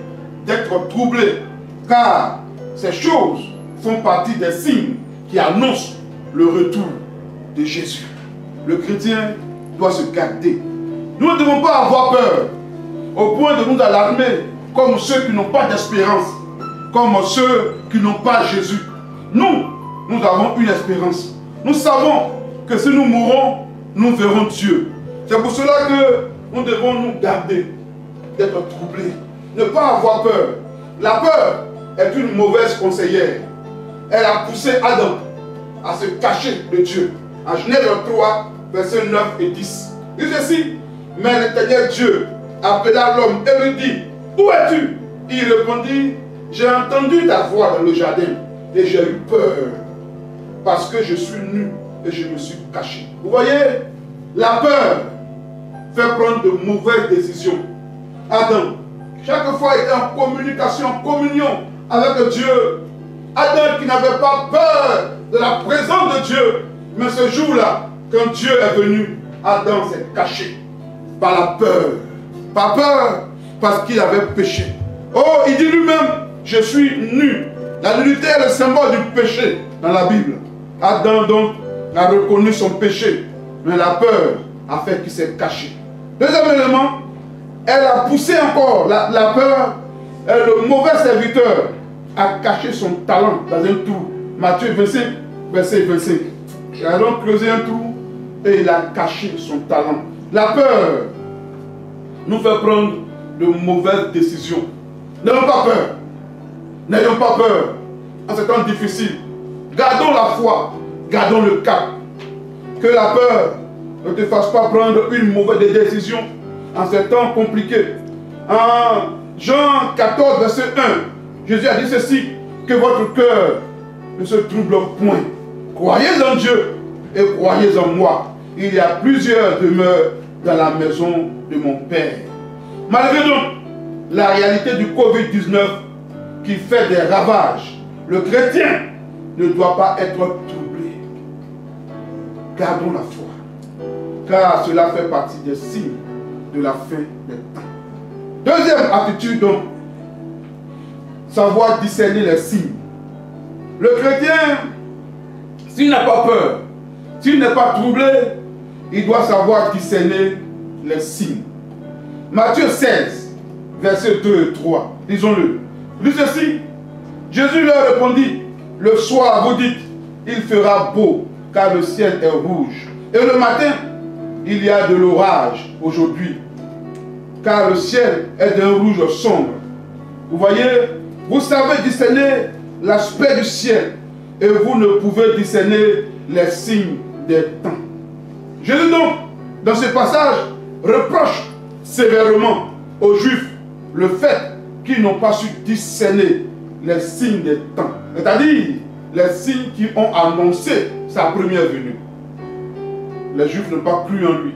d'être troublé, car ces choses font partie des signes qui annoncent le retour de Jésus. Le chrétien doit se garder. Nous ne devons pas avoir peur au point de nous alarmer comme ceux qui n'ont pas d'espérance, comme ceux qui n'ont pas Jésus. Nous avons une espérance. Nous savons que si nous mourons, nous verrons Dieu. C'est pour cela que nous devons nous garder d'être troublés. Ne pas avoir peur. La peur est une mauvaise conseillère. Elle a poussé Adam à se cacher de Dieu. En Genèse 3, versets 9 et 10. Il dit ceci: mais l'Éternel Dieu appela l'homme et lui dit: où es-tu? Il répondit: j'ai entendu ta voix dans le jardin et j'ai eu peur parce que je suis nu et je me suis caché. Vous voyez, la peur fait prendre de mauvaises décisions. Adam, chaque fois, il était en communication, en communion avec Dieu. Adam qui n'avait pas peur de la présence de Dieu. Mais ce jour-là, quand Dieu est venu, Adam s'est caché par la peur. Par peur parce qu'il avait péché. Oh, il dit lui-même, je suis nu. La nudité est le symbole du péché dans la Bible. Adam donc a reconnu son péché, mais la peur a fait qu'il s'est caché. Deuxième élément, elle a poussé encore la peur, et le mauvais serviteur a caché son talent dans un trou. Matthieu 25, verset 25. Il a donc creusé un trou et il a caché son talent. La peur nous fait prendre de mauvaises décisions. N'ayons pas peur. N'ayons pas peur en ces temps difficiles. Gardons la foi, gardons le cap. Que la peur ne te fasse pas prendre une mauvaise décision en ces temps compliqués. En Jean 14, verset 1, Jésus a dit ceci, que votre cœur ne se trouble point. Croyez en Dieu et croyez en moi. Il y a plusieurs demeures dans la maison de mon Père. Malgré donc la réalité du Covid-19 qui fait des ravages, le chrétien ne doit pas être troublé. Gardons la foi, car cela fait partie des signes de la fin des temps. Deuxième attitude donc, savoir discerner les signes. Le chrétien, s'il n'a pas peur, s'il n'est pas troublé, il doit savoir discerner les signes. Matthieu 16, versets 2 et 3, lisons-le. Lis ceci, Jésus leur répondit, le soir vous dites, il fera beau, car le ciel est rouge. Et le matin, il y a de l'orage aujourd'hui, car le ciel est d'un rouge sombre. Vous voyez, vous savez discerner l'aspect du ciel, et vous ne pouvez discerner les signes des temps. Jésus donc, dans ce passage, reproche sévèrement aux Juifs le fait qu'ils n'ont pas su discerner les signes des temps, c'est-à-dire les signes qui ont annoncé sa première venue. Les Juifs n'ont pas cru en lui.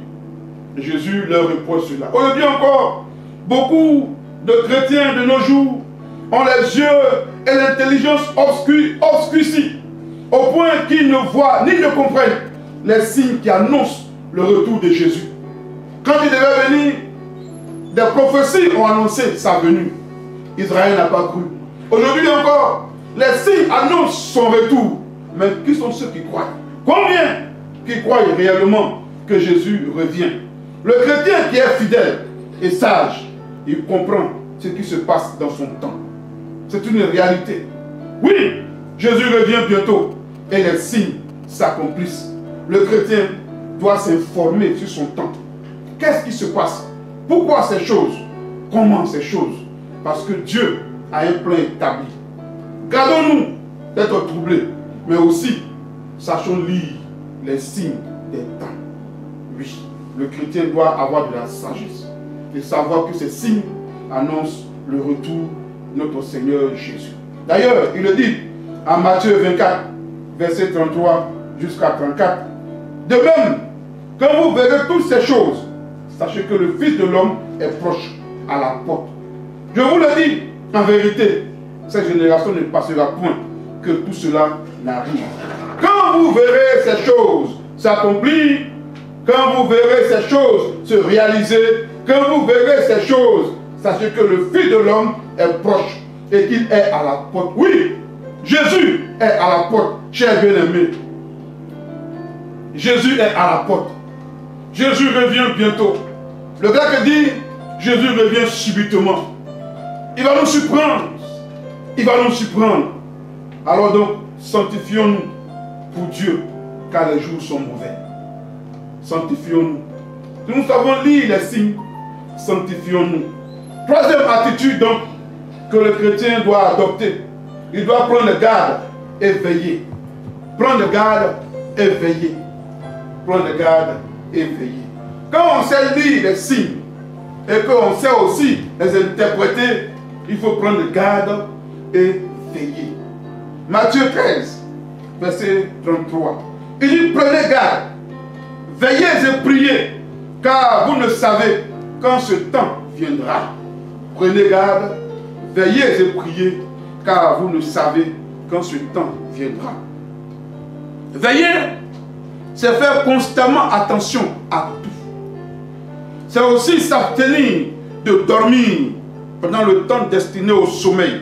Jésus leur reproche cela. Aujourd'hui encore, beaucoup de chrétiens de nos jours ont les yeux et l'intelligence obscurcis, au point qu'ils ne voient ni ne comprennent les signes qui annoncent le retour de Jésus. Quand il devait venir, des prophéties ont annoncé sa venue. Israël n'a pas cru. Aujourd'hui encore, les signes annoncent son retour. Mais qui sont ceux qui croient? Combien qui croient réellement que Jésus revient? Le chrétien qui est fidèle et sage, il comprend ce qui se passe dans son temps. C'est une réalité. Oui, Jésus revient bientôt et les signes s'accomplissent. Le chrétien doit s'informer sur son temps. Qu'est-ce qui se passe? Pourquoi ces choses? Comment ces choses? Parce que Dieu a un plan établi. Gardons-nous d'être troublés, mais aussi sachons lire les signes des temps. Oui, le chrétien doit avoir de la sagesse et savoir que ces signes annoncent le retour de notre Seigneur Jésus. D'ailleurs, il le dit en Matthieu 24, verset 33 jusqu'à 34. De même, quand vous verrez toutes ces choses, sachez que le Fils de l'homme est proche à la porte. Je vous le dis, en vérité, cette génération ne passera point que tout cela n'arrive. Quand vous verrez ces choses s'accomplir, quand vous verrez ces choses se réaliser, quand vous verrez ces choses, sachez que le Fils de l'homme est proche et qu'il est à la porte. Oui, Jésus est à la porte, chers bien-aimés. Jésus est à la porte. Jésus revient bientôt. Le grec dit, Jésus revient subitement. Il va nous surprendre. Il va nous surprendre. Alors donc, sanctifions-nous pour Dieu, car les jours sont mauvais. Sanctifions-nous. Nous savons lire les signes. Sanctifions-nous. Troisième attitude donc que le chrétien doit adopter. Il doit prendre garde et veiller. Prendre garde et veiller. Prendre garde et veiller. Quand on sait lire les signes et qu'on sait aussi les interpréter, il faut prendre garde et veiller. Matthieu 13, verset 33. Il dit, prenez garde, veillez et priez, car vous ne savez quand ce temps viendra. Prenez garde, veillez et priez, car vous ne savez quand ce temps viendra. Veiller, c'est faire constamment attention à tout. C'est aussi s'abstenir de dormir pendant le temps destiné au sommeil.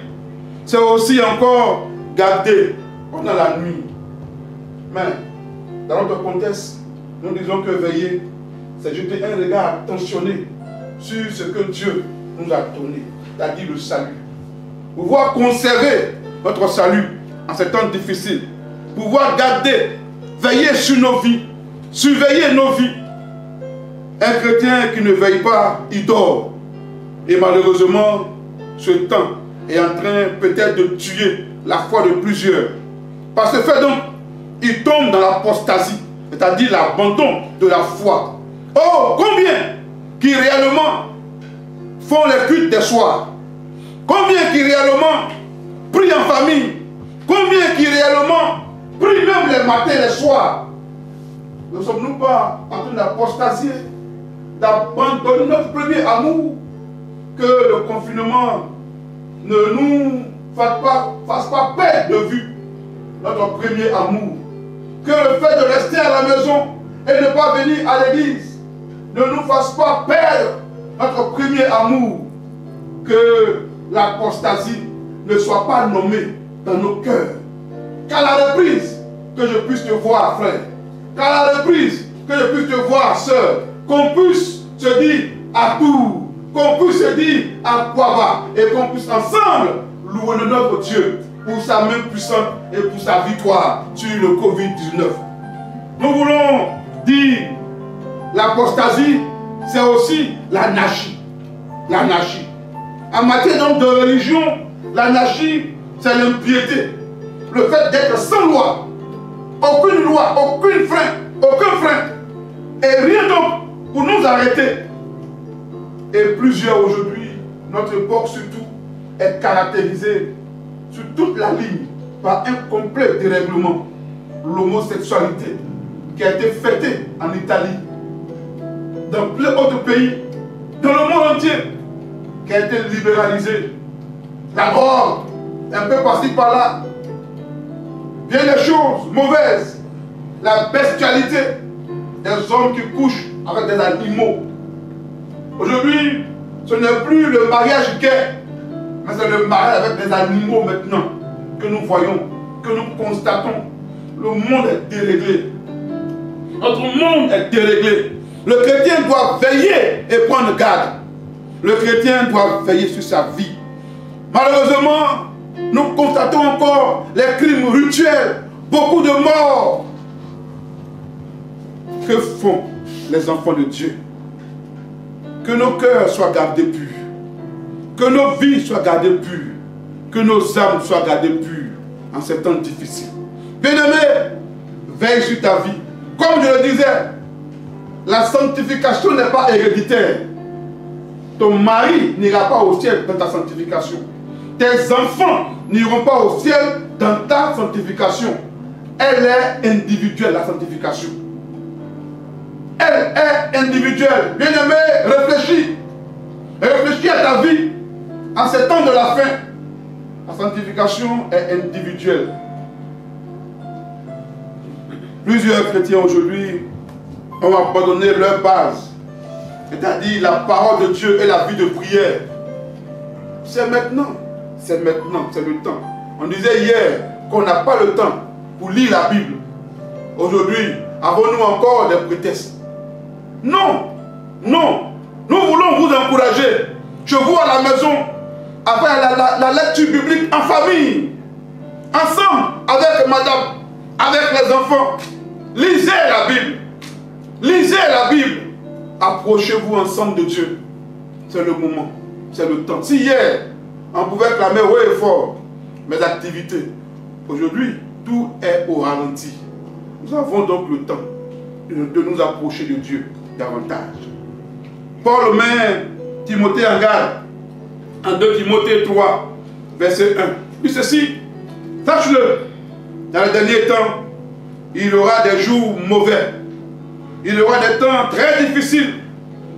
C'est aussi encore garder pendant la nuit. Mais dans notre contexte, nous disons que veiller, c'est jeter un regard attentionné sur ce que Dieu nous a donné, c'est-à-dire le salut. Pouvoir conserver notre salut en ces temps difficiles. Pouvoir garder, veiller sur nos vies, surveiller nos vies. Un chrétien qui ne veille pas, il dort. Et malheureusement, ce temps est en train peut-être de tuer la foi de plusieurs. Par ce fait donc, il tombe dans l'apostasie, c'est-à-dire l'abandon de la foi. Oh, combien qui réellement font les cultes des soirs? Combien qui réellement prient en famille? Combien qui réellement prient même les matins et les soirs? Ne sommes-nous pas en train d'apostasier, d'abandonner notre premier amour? Que le confinement ne nous fasse pas perdre de vue notre premier amour. Que le fait de rester à la maison et ne pas venir à l'église ne nous fasse pas perdre notre premier amour. Que l'apostasie ne soit pas nommée dans nos cœurs. Qu'à la reprise, que je puisse te voir, frère. Qu'à la reprise, que je puisse te voir, sœur. Qu'on puisse se dire à tout. Qu'on puisse se dire à quoi va. Et qu'on puisse ensemble louer notre Dieu pour sa main puissante et pour sa victoire sur le Covid-19. Nous voulons dire l'apostasie, c'est aussi l'anarchie. L'anarchie. En matière donc de religion, l'anarchie, c'est l'impiété. Le fait d'être sans loi. Aucun frein. Et rien donc pour nous arrêter. Et plusieurs aujourd'hui, notre époque surtout, est caractérisée sur toute la ligne par un complet dérèglement. L'homosexualité qui a été fêtée en Italie, dans plein d'autres pays, dans le monde entier, qui a été libéralisée. La drogue, un peu par-ci par-là. Bien des choses mauvaises. La bestialité des hommes qui couchent avec des animaux. Aujourd'hui, ce n'est plus le mariage gay, mais c'est le mariage avec des animaux maintenant que nous voyons, que nous constatons. Le monde est déréglé. Notre monde est déréglé. Le chrétien doit veiller et prendre garde. Le chrétien doit veiller sur sa vie. Malheureusement, nous constatons encore les crimes rituels, beaucoup de morts. Que font les enfants de Dieu? Que nos cœurs soient gardés purs. Que nos vies soient gardées pures. Que nos âmes soient gardées pures en ces temps difficiles. Bien-aimé, veille sur ta vie. Comme je le disais, la sanctification n'est pas héréditaire. Ton mari n'ira pas au ciel dans ta sanctification. Tes enfants n'iront pas au ciel dans ta sanctification. Elle est individuelle, la sanctification. Elle est individuelle. Bien-aimé, réfléchis. Réfléchis à ta vie en ces temps de la fin. La sanctification est individuelle. Plusieurs chrétiens aujourd'hui ont abandonné leur base, c'est-à-dire la parole de Dieu et la vie de prière. C'est maintenant, c'est le temps. On disait hier qu'on n'a pas le temps pour lire la Bible. Aujourd'hui, avons-nous encore des prétextes? Non, non. Nous voulons vous encourager. Je vous à la maison, avec la lecture biblique en famille, ensemble avec madame, avec les enfants. Lisez la Bible. Lisez la Bible. Approchez-vous ensemble de Dieu. C'est le moment, c'est le temps. Si hier, on pouvait clamer haut et fort mes activités, aujourd'hui, tout est au ralenti. Nous avons donc le temps de nous approcher de Dieu davantage. Paul met Timothée en garde en 2 Timothée 3, verset 1. Puis ceci, sache-le, dans les derniers temps, il y aura des jours mauvais. Il y aura des temps très difficiles,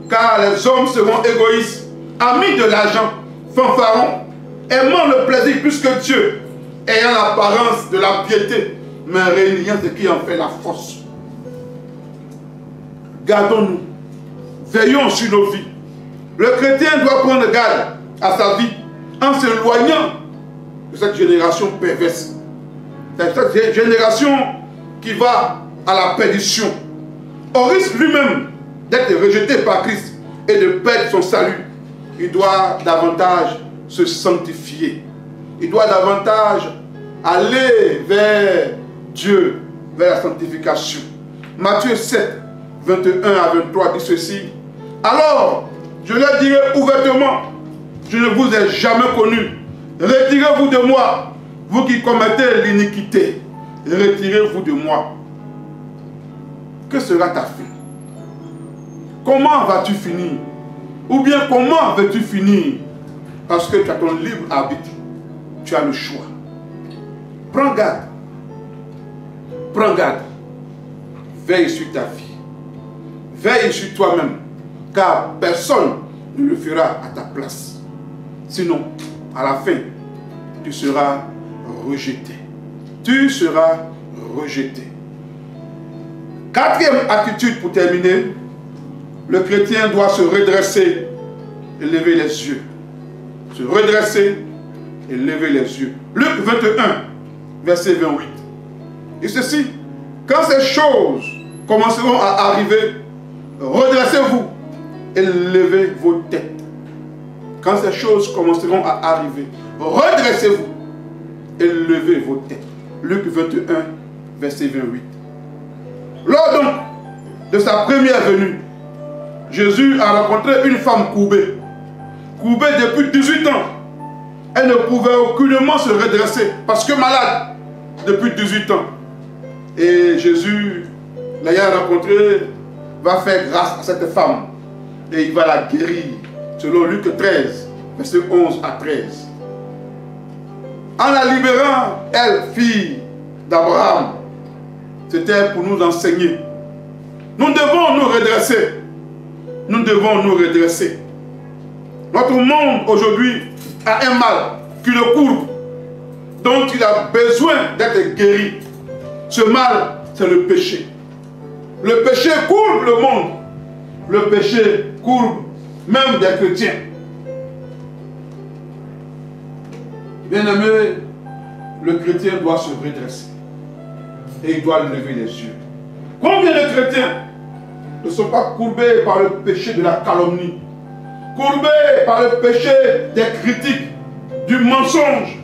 car les hommes seront égoïstes, amis de l'argent, fanfarons, aimant le plaisir plus que Dieu, ayant l'apparence de la piété, mais réuniant ce qui en fait la force. Gardons-nous, veillons sur nos vies. Le chrétien doit prendre garde à sa vie en s'éloignant de cette génération perverse. Cette génération qui va à la perdition. On risque lui-même d'être rejeté par Christ et de perdre son salut. Il doit davantage se sanctifier. Il doit davantage aller vers Dieu, vers la sanctification. Matthieu 7, 21 à 23 dit ceci. Alors, je leur dirai ouvertement, je ne vous ai jamais connu. Retirez-vous de moi, vous qui commettez l'iniquité. Retirez-vous de moi. Que sera ta fin? Comment vas-tu finir? Ou bien comment veux-tu finir? Parce que tu as ton libre arbitre. Tu as le choix. Prends garde. Prends garde. Veille sur ta vie. Veille sur toi-même. Car personne ne le fera à ta place. Sinon, à la fin, tu seras rejeté. Tu seras rejeté. Quatrième attitude pour terminer. Le chrétien doit se redresser et lever les yeux. Se redresser et lever les yeux. Luc 21, verset 28. Et ceci, quand ces choses commenceront à arriver, redressez-vous et levez vos têtes. Quand ces choses commenceront à arriver, redressez-vous et levez vos têtes. Luc 21, verset 28. Lors donc de sa première venue, Jésus a rencontré une femme courbée. Courbée depuis 18 ans. Elle ne pouvait aucunement se redresser parce que malade depuis 18 ans. Et Jésus, l'ayant rencontrée, va faire grâce à cette femme. Et il va la guérir. Selon Luc 13, verset 11 à 13. En la libérant, elle, fille d'Abraham, c'était pour nous enseigner. Nous devons nous redresser. Nous devons nous redresser. Notre monde aujourd'hui a un mal qui le courbe, dont il a besoin d'être guéri. Ce mal, c'est le péché. Le péché courbe le monde. Le péché courbe même des chrétiens. Bien-aimé, le chrétien doit se redresser. Et il doit lever les yeux. Combien de chrétiens ne sont pas courbés par le péché de la calomnie, courbés par le péché des critiques, du mensonge,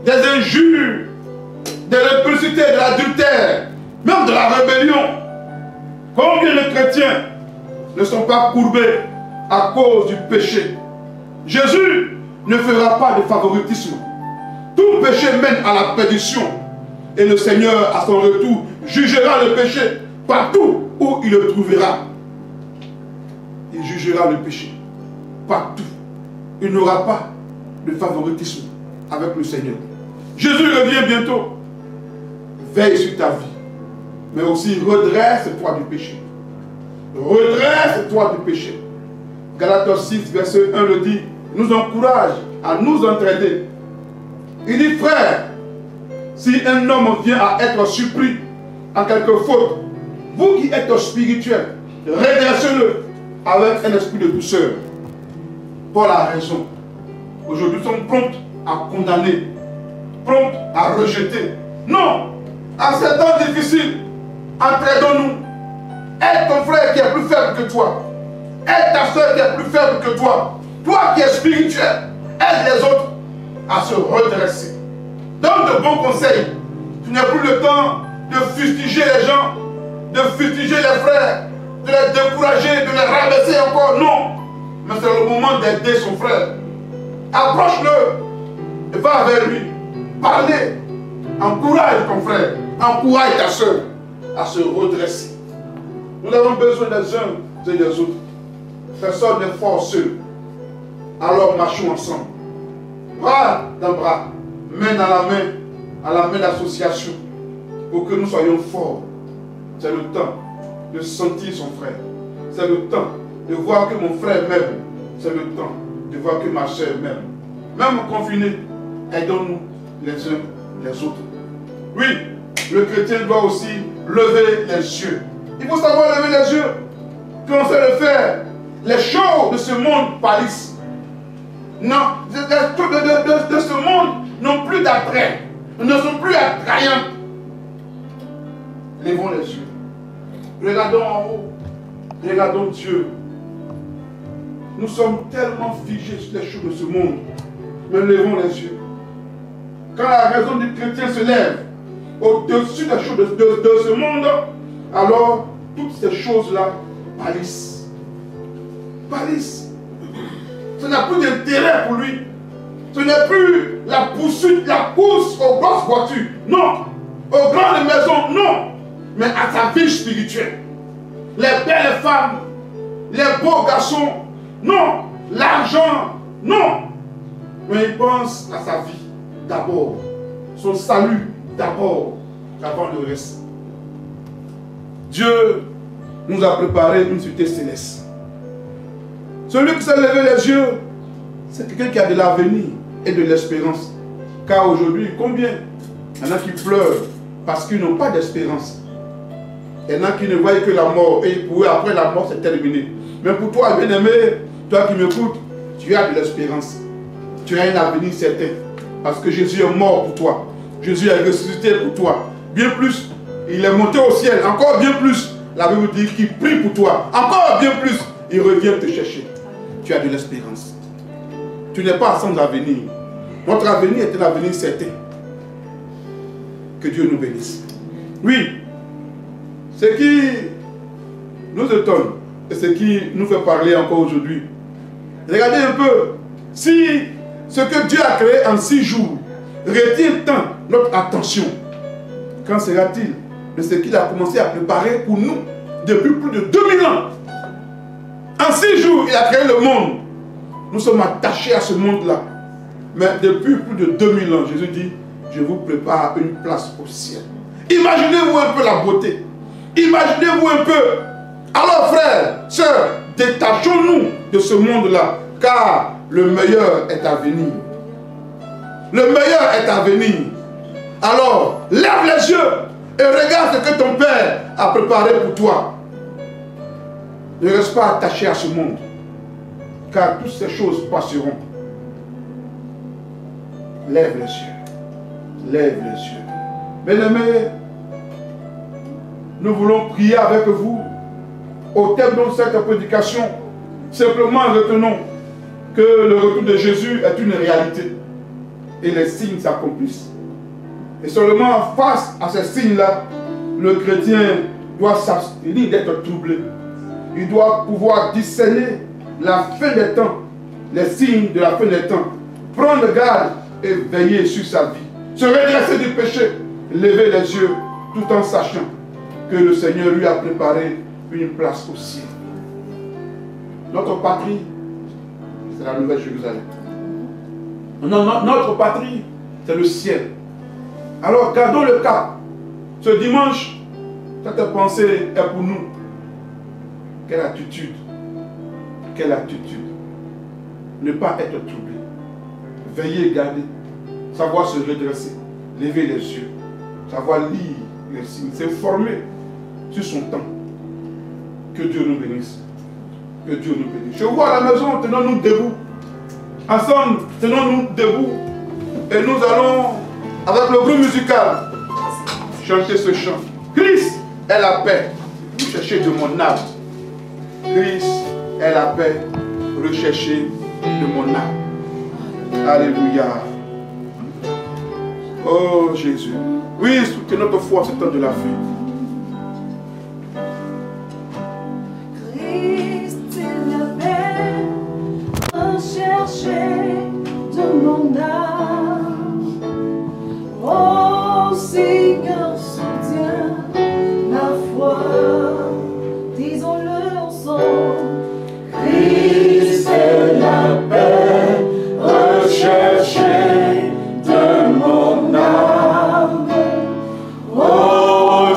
des injures, de l'impudicité, de l'adultère, même de la rébellion. Combien de chrétiens ne sont pas courbés à cause du péché? Jésus ne fera pas de favoritisme. Tout péché mène à la perdition. Et le Seigneur, à son retour, jugera le péché partout où il le trouvera. Il jugera le péché partout. Il n'aura pas de favoritisme avec le Seigneur. Jésus revient bientôt. Veille sur ta vie. Mais aussi redresse-toi du péché. Redresse-toi du péché. Galates 6, verset 1 le dit. Nous encourage à nous entraider. Il dit, frère, si un homme vient à être surpris en quelque faute, vous qui êtes spirituel, redressez-le avec un esprit de douceur. Paul a raison. Aujourd'hui, nous sommes prompts à condamner, prompts à rejeter. Non, en ces temps difficiles, entraidons-nous. Aide ton frère qui est plus faible que toi. Aide ta soeur qui est plus faible que toi. Toi qui es spirituel, aide les autres à se redresser. Donne de bons conseils. Tu n'as plus le temps de fustiger les gens, de fustiger les frères, de les décourager, de les rabaisser encore. Non. Mais c'est le moment d'aider son frère. Approche-le et va vers lui. Parlez. Encourage ton frère. Encourage ta soeur à se redresser. Nous avons besoin des uns et des autres. Personne n'est fort seul. Alors marchons ensemble. Bras dans bras, main dans la main, à la main d'association, pour que nous soyons forts. C'est le temps de sentir son frère. C'est le temps de voir que mon frère m'aime. C'est le temps de voir que ma soeur m'aime. Même confinés, aidons-nous les uns les autres. Oui, le chrétien doit aussi lever les yeux. Il faut savoir lever les yeux. Quand on sait le faire, les choses de ce monde pâlissent. les choses de ce monde n'ont plus d'attrait, ne sont plus attrayantes. Levons les yeux. Regardons en haut. Regardons Dieu. Nous sommes tellement figés sur les choses de ce monde. Mais levons les yeux. Quand la raison du chrétien se lève au-dessus des choses de ce monde, alors toutes ces choses-là pâlissent. Pâlissent. Ce n'a plus d'intérêt pour lui. Ce n'est plus la poursuite, la course aux grosses voitures. Non. Aux grandes maisons, non. Mais à sa vie spirituelle. Les belles femmes, les beaux garçons, non. L'argent, non. Mais il pense à sa vie d'abord. Son salut d'abord, avant le reste. Dieu nous a préparé une cité céleste. Celui qui s'est levé les yeux, c'est quelqu'un qui a de l'avenir et de l'espérance. Car aujourd'hui, combien il y en a qui pleurent parce qu'ils n'ont pas d'espérance. Il y en a qui ne voient que la mort et pour eux, après la mort, c'est terminé. Mais pour toi, bien-aimé, toi qui m'écoutes, tu as de l'espérance. Tu as un avenir certain. Parce que Jésus est mort pour toi. Jésus est ressuscité pour toi. Bien plus, il est monté au ciel. Encore bien plus, la Bible dit qu'il prie pour toi. Encore bien plus, il revient te chercher. Tu as de l'espérance. Tu n'es pas sans avenir. Notre avenir est un avenir certain. Que Dieu nous bénisse. Oui, ce qui nous étonne et ce qui nous fait parler encore aujourd'hui. Regardez un peu. Si ce que Dieu a créé en 6 jours retient tant notre attention, quand sera-t-il de ce qu'il a commencé à préparer pour nous depuis plus de 2000 ans? En 6 jours, il a créé le monde. Nous sommes attachés à ce monde-là. Mais depuis plus de 2000 ans, Jésus dit, je vous prépare une place au ciel. Imaginez-vous un peu la beauté. Imaginez-vous un peu. Alors frères, sœurs, détachons-nous de ce monde-là, car le meilleur est à venir. Le meilleur est à venir. Alors, lève les yeux et regarde ce que ton Père a préparé pour toi. Ne reste pas attaché à ce monde, car toutes ces choses passeront. Lève les yeux. Lève les yeux. Bien-aimés, nous voulons prier avec vous au terme de cette prédication. Simplement retenons que le retour de Jésus est une réalité et les signes s'accomplissent. Et seulement face à ces signes-là, le chrétien doit s'abstenir d'être troublé. Il doit pouvoir discerner la fin des temps, les signes de la fin des temps, prendre garde et veiller sur sa vie, se redresser du péché, lever les yeux tout en sachant que le Seigneur lui a préparé une place au ciel. Notre patrie, c'est la Nouvelle Jérusalem. Notre patrie, c'est le ciel. Alors gardons le cap. Ce dimanche, cette pensée est pour nous. Quelle attitude? Quelle attitude? Ne pas être troublé. Veiller, garder. Savoir se redresser. Lever les yeux. Savoir lire les signes. S'informer sur son temps. Que Dieu nous bénisse. Que Dieu nous bénisse. Je vois à la maison, tenons-nous debout. Ensemble, tenons-nous debout. Et nous allons, avec le groupe musical, chanter ce chant. Christ est la paix. Recherchez de mon âme. Christ est la paix. Recherchez de mon âme. Alléluia. Oh Jésus. Oui, soutenez notre foi en ce temps de la fin. Christ est la paix, recherchez de mon âme. Oh Seigneur, soutiens ma foi, disons-le ensemble. Christ est la paix, recherchez de mon âme. Oh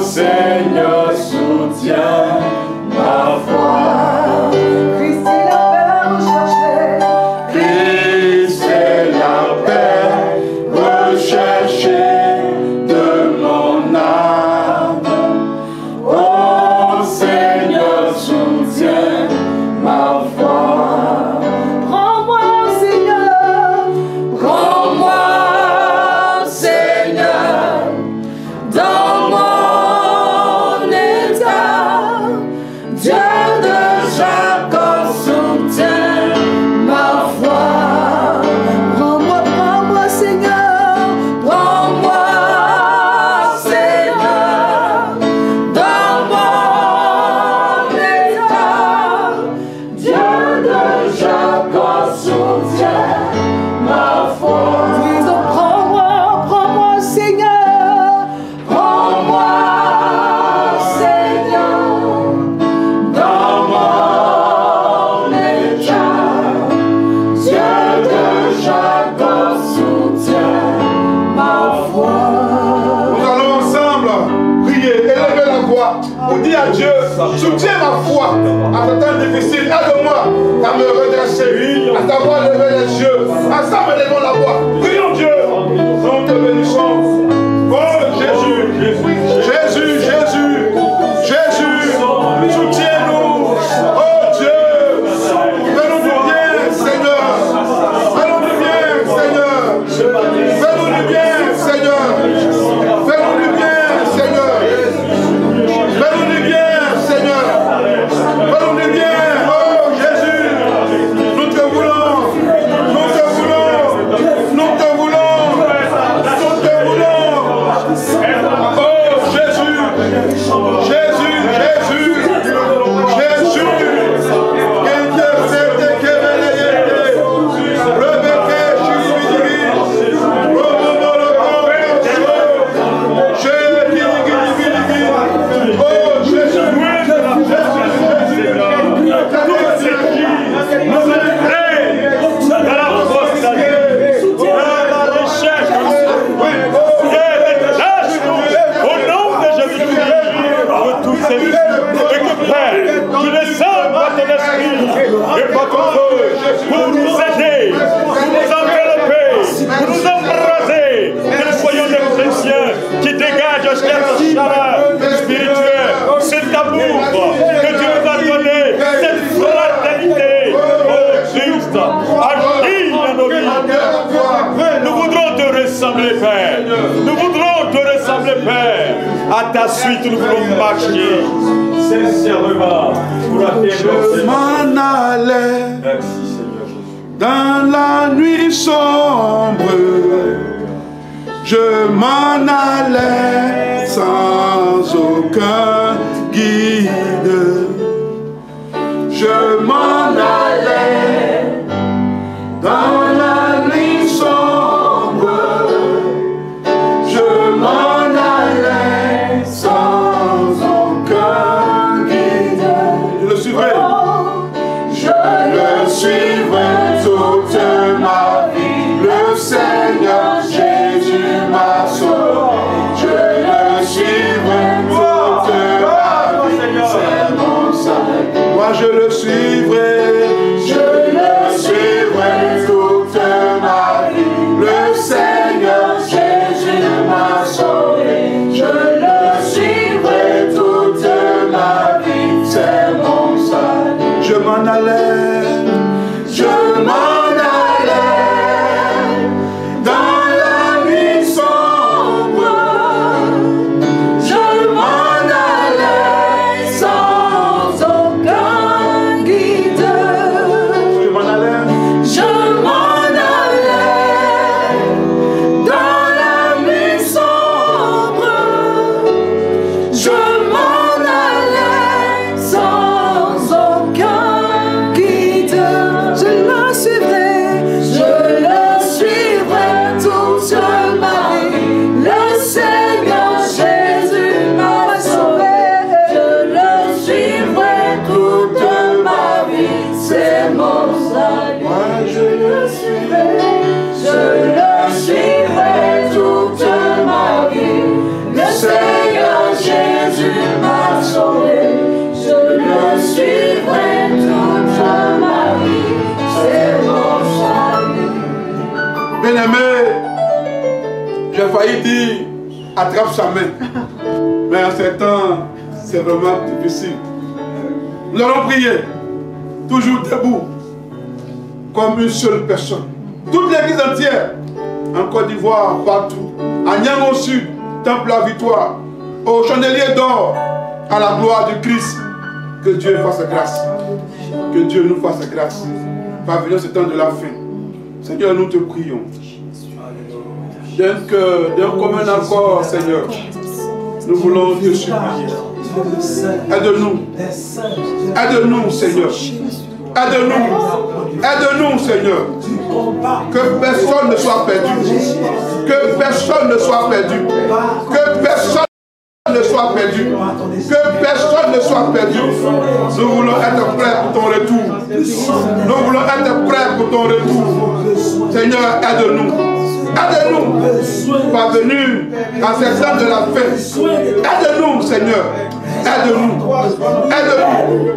foi, pour dire à Dieu, soutiens ma foi à ce temps difficile, aide-moi à me redresser, à savoir lever les yeux, ensemble levons la voix, prions Dieu, nous te bénissons. Oh Jésus, Jésus, Jésus, Jésus, soutiens-nous, oh Dieu, fais-nous du bien, Seigneur, fais-nous du bien, Seigneur, fais-nous du bien, Seigneur, fais-nous du bien, Seigneur, fais-nous du bien, Seigneur, fais-nous du bien, oh Jésus, nous te voulons, nous te voulons, nous te voulons, nous te voulons, oh Jésus, Jésus, Jésus, Jésus, tu descends par ton esprit et par ton feu pour nous aider, pour nous envelopper, pour nous embraser, que nous soyons des chrétiens qui dégagent cette chaleur spirituelle, cet amour que Dieu nous a donné, cette fraternité. Oh Christ, agis dans nos vies. Nous voudrons te ressembler, Père. Nous voudrons te ressembler, Père. À ta suite, nous voulons marcher sincèrement pour la terre. Je m'en allais. Merci Seigneur Jésus. Dans la nuit sombre, je m'en allais sans aucun guide. Je m'en allais dans la nuit sombre, je m'en allais sans aucun guide. Je le suivrai. Je le suivrai toute ma vie. Le Seigneur Jésus m'a sauvé. Je le suivrai toute ma vie. C'est mon salut. Moi je le suivrai. Je le suivrai toute ma vie. Le Seigneur Jésus m'a sauvé. Je le suivrai toute ma vie. C'est mon salut. Je m'en allais. Je m'en allais dans la nuit sombre. Je m'en allais sans aucun guide. Je m'en allais. Je m'en allais dans la nuit sombre. Je m'en allais sans aucun guide. Je le suivrai toute ma vie. Le Seigneur Jésus m'a sauvé. Je le suivrai toute ma vie. C'est mon salut. Moi Je le suivrai toute ma vie. Le Seigneur Jésus m'a sauvé. Je le suivrai toute ma vie. C'est mon salut. Bien-aimé, j'ai failli dire attrape sa main. Mais en ces temps, c'est vraiment difficile. Nous allons prier, toujours debout, comme une seule personne. Toute l'église entière, en Côte d'Ivoire, partout, à Niang au sud, Temple la Victoire, au chandelier d'or, à la gloire du Christ. Que Dieu fasse grâce. Que Dieu nous fasse grâce. Parvenons ce temps de la fin. Seigneur, nous te prions. D'un cœur, d'un commun accord, Seigneur, nous voulons te supplier. Aide-nous. Aide-nous, Seigneur. Aide-nous. Aide-nous, Seigneur. Que personne ne soit perdu. Que personne ne soit perdu. Que personne ne soit perdu. Que personne ne soit perdu. Nous voulons être prêts pour ton retour. Nous voulons être prêts pour ton retour. Seigneur, aide-nous. Aide-nous parvenir à ces temps de la fin. Aide-nous, Seigneur. Aide-nous. Aide-nous.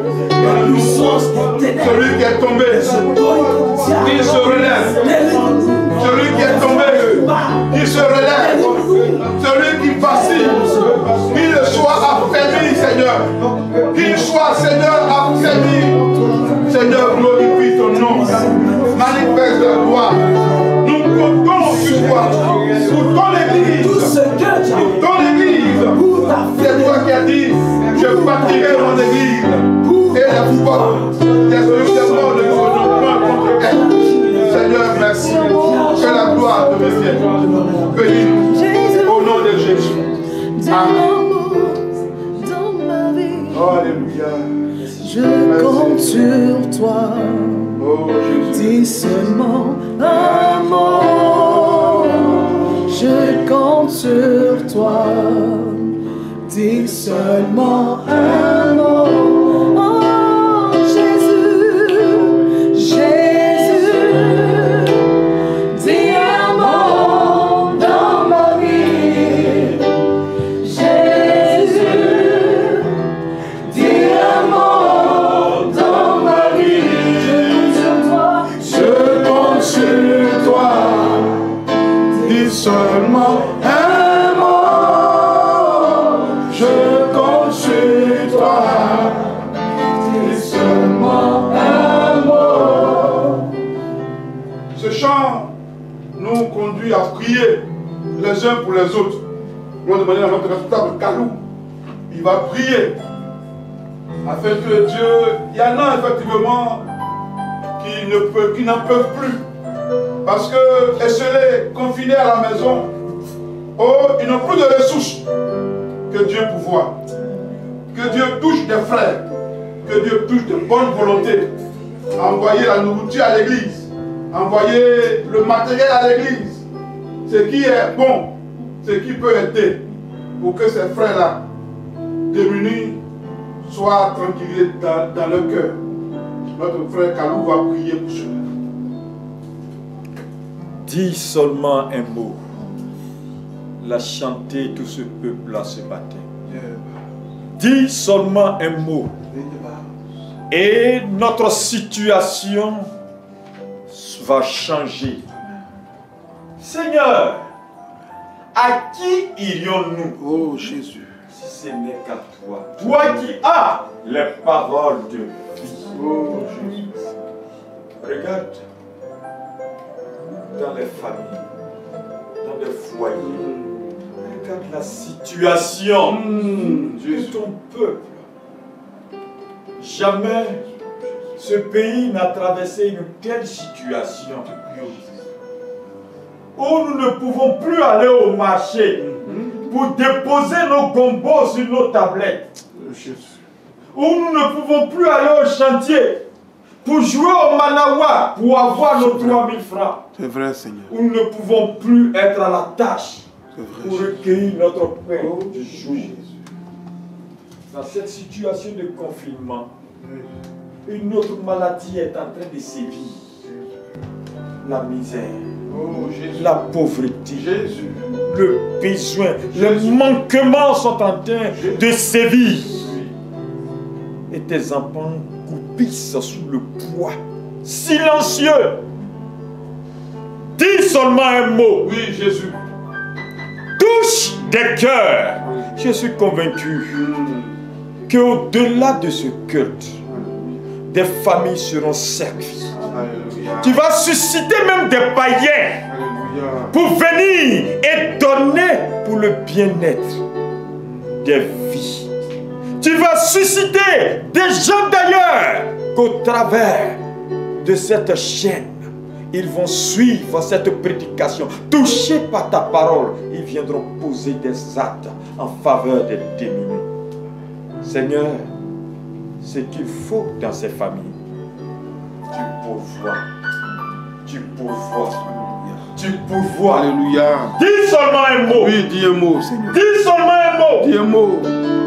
Celui qui est tombé, il se relève. Celui qui est tombé, il se relève. Celui qui vacille, qu'il soit affaibli, Seigneur. Qu'il soit, Seigneur, affaibli. Seigneur, glorifie ton nom. Manifeste ta gloire. Nous comptons sur toi. Pour ton église. Pour ton église. C'est toi qui as dit, je bâtirai mon église. Et la foi des morts ne reviendront point contre elle. Seigneur, merci. Que la gloire te revienne. Bénis-nous. Au nom de Jésus. Amen. Alléluia. Je compte sur toi. Oh, Jésus. Dis seulement un mot. Je compte sur toi. Dis seulement un mot. Oh Jésus, Jésus. Dis un mot dans ma vie. Jésus. Dis un mot dans ma vie. Je compte sur toi. Dis seulement un mot. Je compte sur toi. Dis seulement un mot. Ce chant nous conduit à prier les uns pour les autres. Nous allons demander à notre responsable Kalou. Il va prier afin que Dieu, il y en a effectivement qui n'en peuvent plus. Parce que esselés, confinés à la maison, oh, ils n'ont plus de ressources. Que Dieu pourvoie. Que Dieu touche des frères. Que Dieu touche de bonne volonté. Envoyer la nourriture à l'église. Envoyer le matériel à l'église. Ce qui est bon. Ce qui peut aider. Pour que ces frères-là, démunis, soient tranquillisés dans leur cœur. Notre frère Kalou va prier pour cela. Dis seulement un mot. L'a chanté tout ce peuple-là ce matin. Dis seulement un mot. Et notre situation va changer. Seigneur, à qui irions-nous? Oh Jésus. Si ce n'est qu'à toi. Toi qui as les paroles de vie. Oh Jésus. Regarde. Dans les familles, dans les foyers, regarde la situation de ton peuple. Jamais ce pays n'a traversé une telle situation où nous ne pouvons plus aller au marché pour déposer nos gombos sur nos tablettes, où nous ne pouvons plus aller au chantier pour jouer au Manawa, pour avoir nos 3000 francs. C'est vrai, Seigneur. Où nous ne pouvons plus être à la tâche vrai, pour recueillir notre pain du jour. Dans cette situation de confinement, une autre maladie est en train de sévir. La misère, la pauvreté, le besoin, les manquements sont en train de sévir. Et tes enfants coupissent sous le poids silencieux. Dis seulement un mot. Oui, Jésus. Touche des cœurs. Je suis convaincu qu'au-delà de ce culte, des familles seront servies. Alléluia. Tu vas susciter même des païens. Alléluia. Pour venir et donner pour le bien-être des vies. Tu vas susciter des gens d'ailleurs qu'au travers de cette chaîne, ils vont suivre cette prédication. Touchés par ta parole, ils viendront poser des actes en faveur des démunis. Seigneur, ce qu'il faut dans ces familles, tu pourvois. Tu pourvois. Tu pourvois. Alléluia. Dis seulement un mot. Oui, dis un mot, Seigneur. Dis seulement un mot. Dis un mot.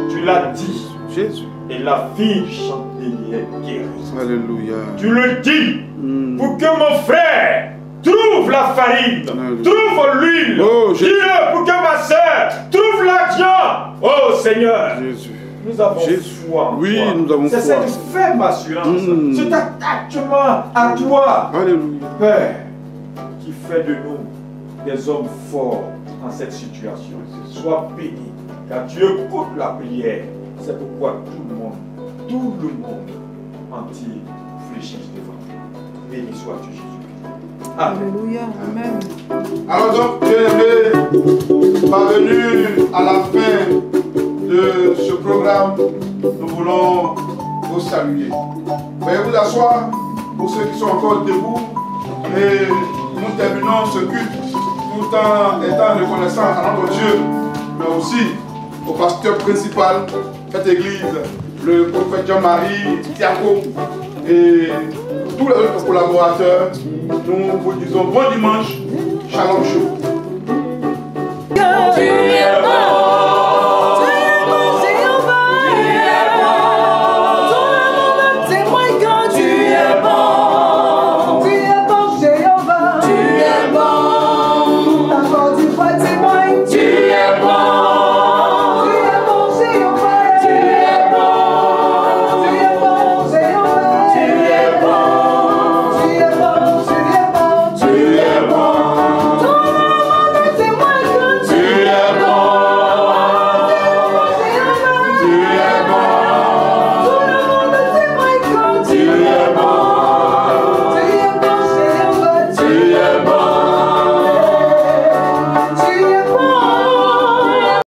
Tu l'as dit. Jésus. Et la fille chantée est guérie. Alléluia. Tu le dis pour que mon frère trouve la farine, trouve l'huile. Oh, Jésus. Dieu, pour que ma soeur trouve l'argent. Oh Seigneur, Jésus. nous avons Jésus. foi en Oui, toi. nous avons C'est foi. cette ferme assurance, cet attachement à toi, Alléluia. Père, qui fait de nous des hommes forts en cette situation. Sois béni, car tu écoutes la prière. C'est pourquoi tout le monde entier fléchisse devant toi. Béni sois-tu, Jésus. Amen. Alléluia. Amen. Alors donc, bien-aimés, parvenus à la fin de ce programme, nous voulons vous saluer. Veuillez vous asseoir pour ceux qui sont encore debout et nous terminons ce culte tout en étant reconnaissants à notre Dieu, mais aussi au pasteur principal de cette église, le prophète Jean-Marie Tiako et tous les autres collaborateurs. Nous vous disons bon dimanche, Shalom Show. Tu es bon.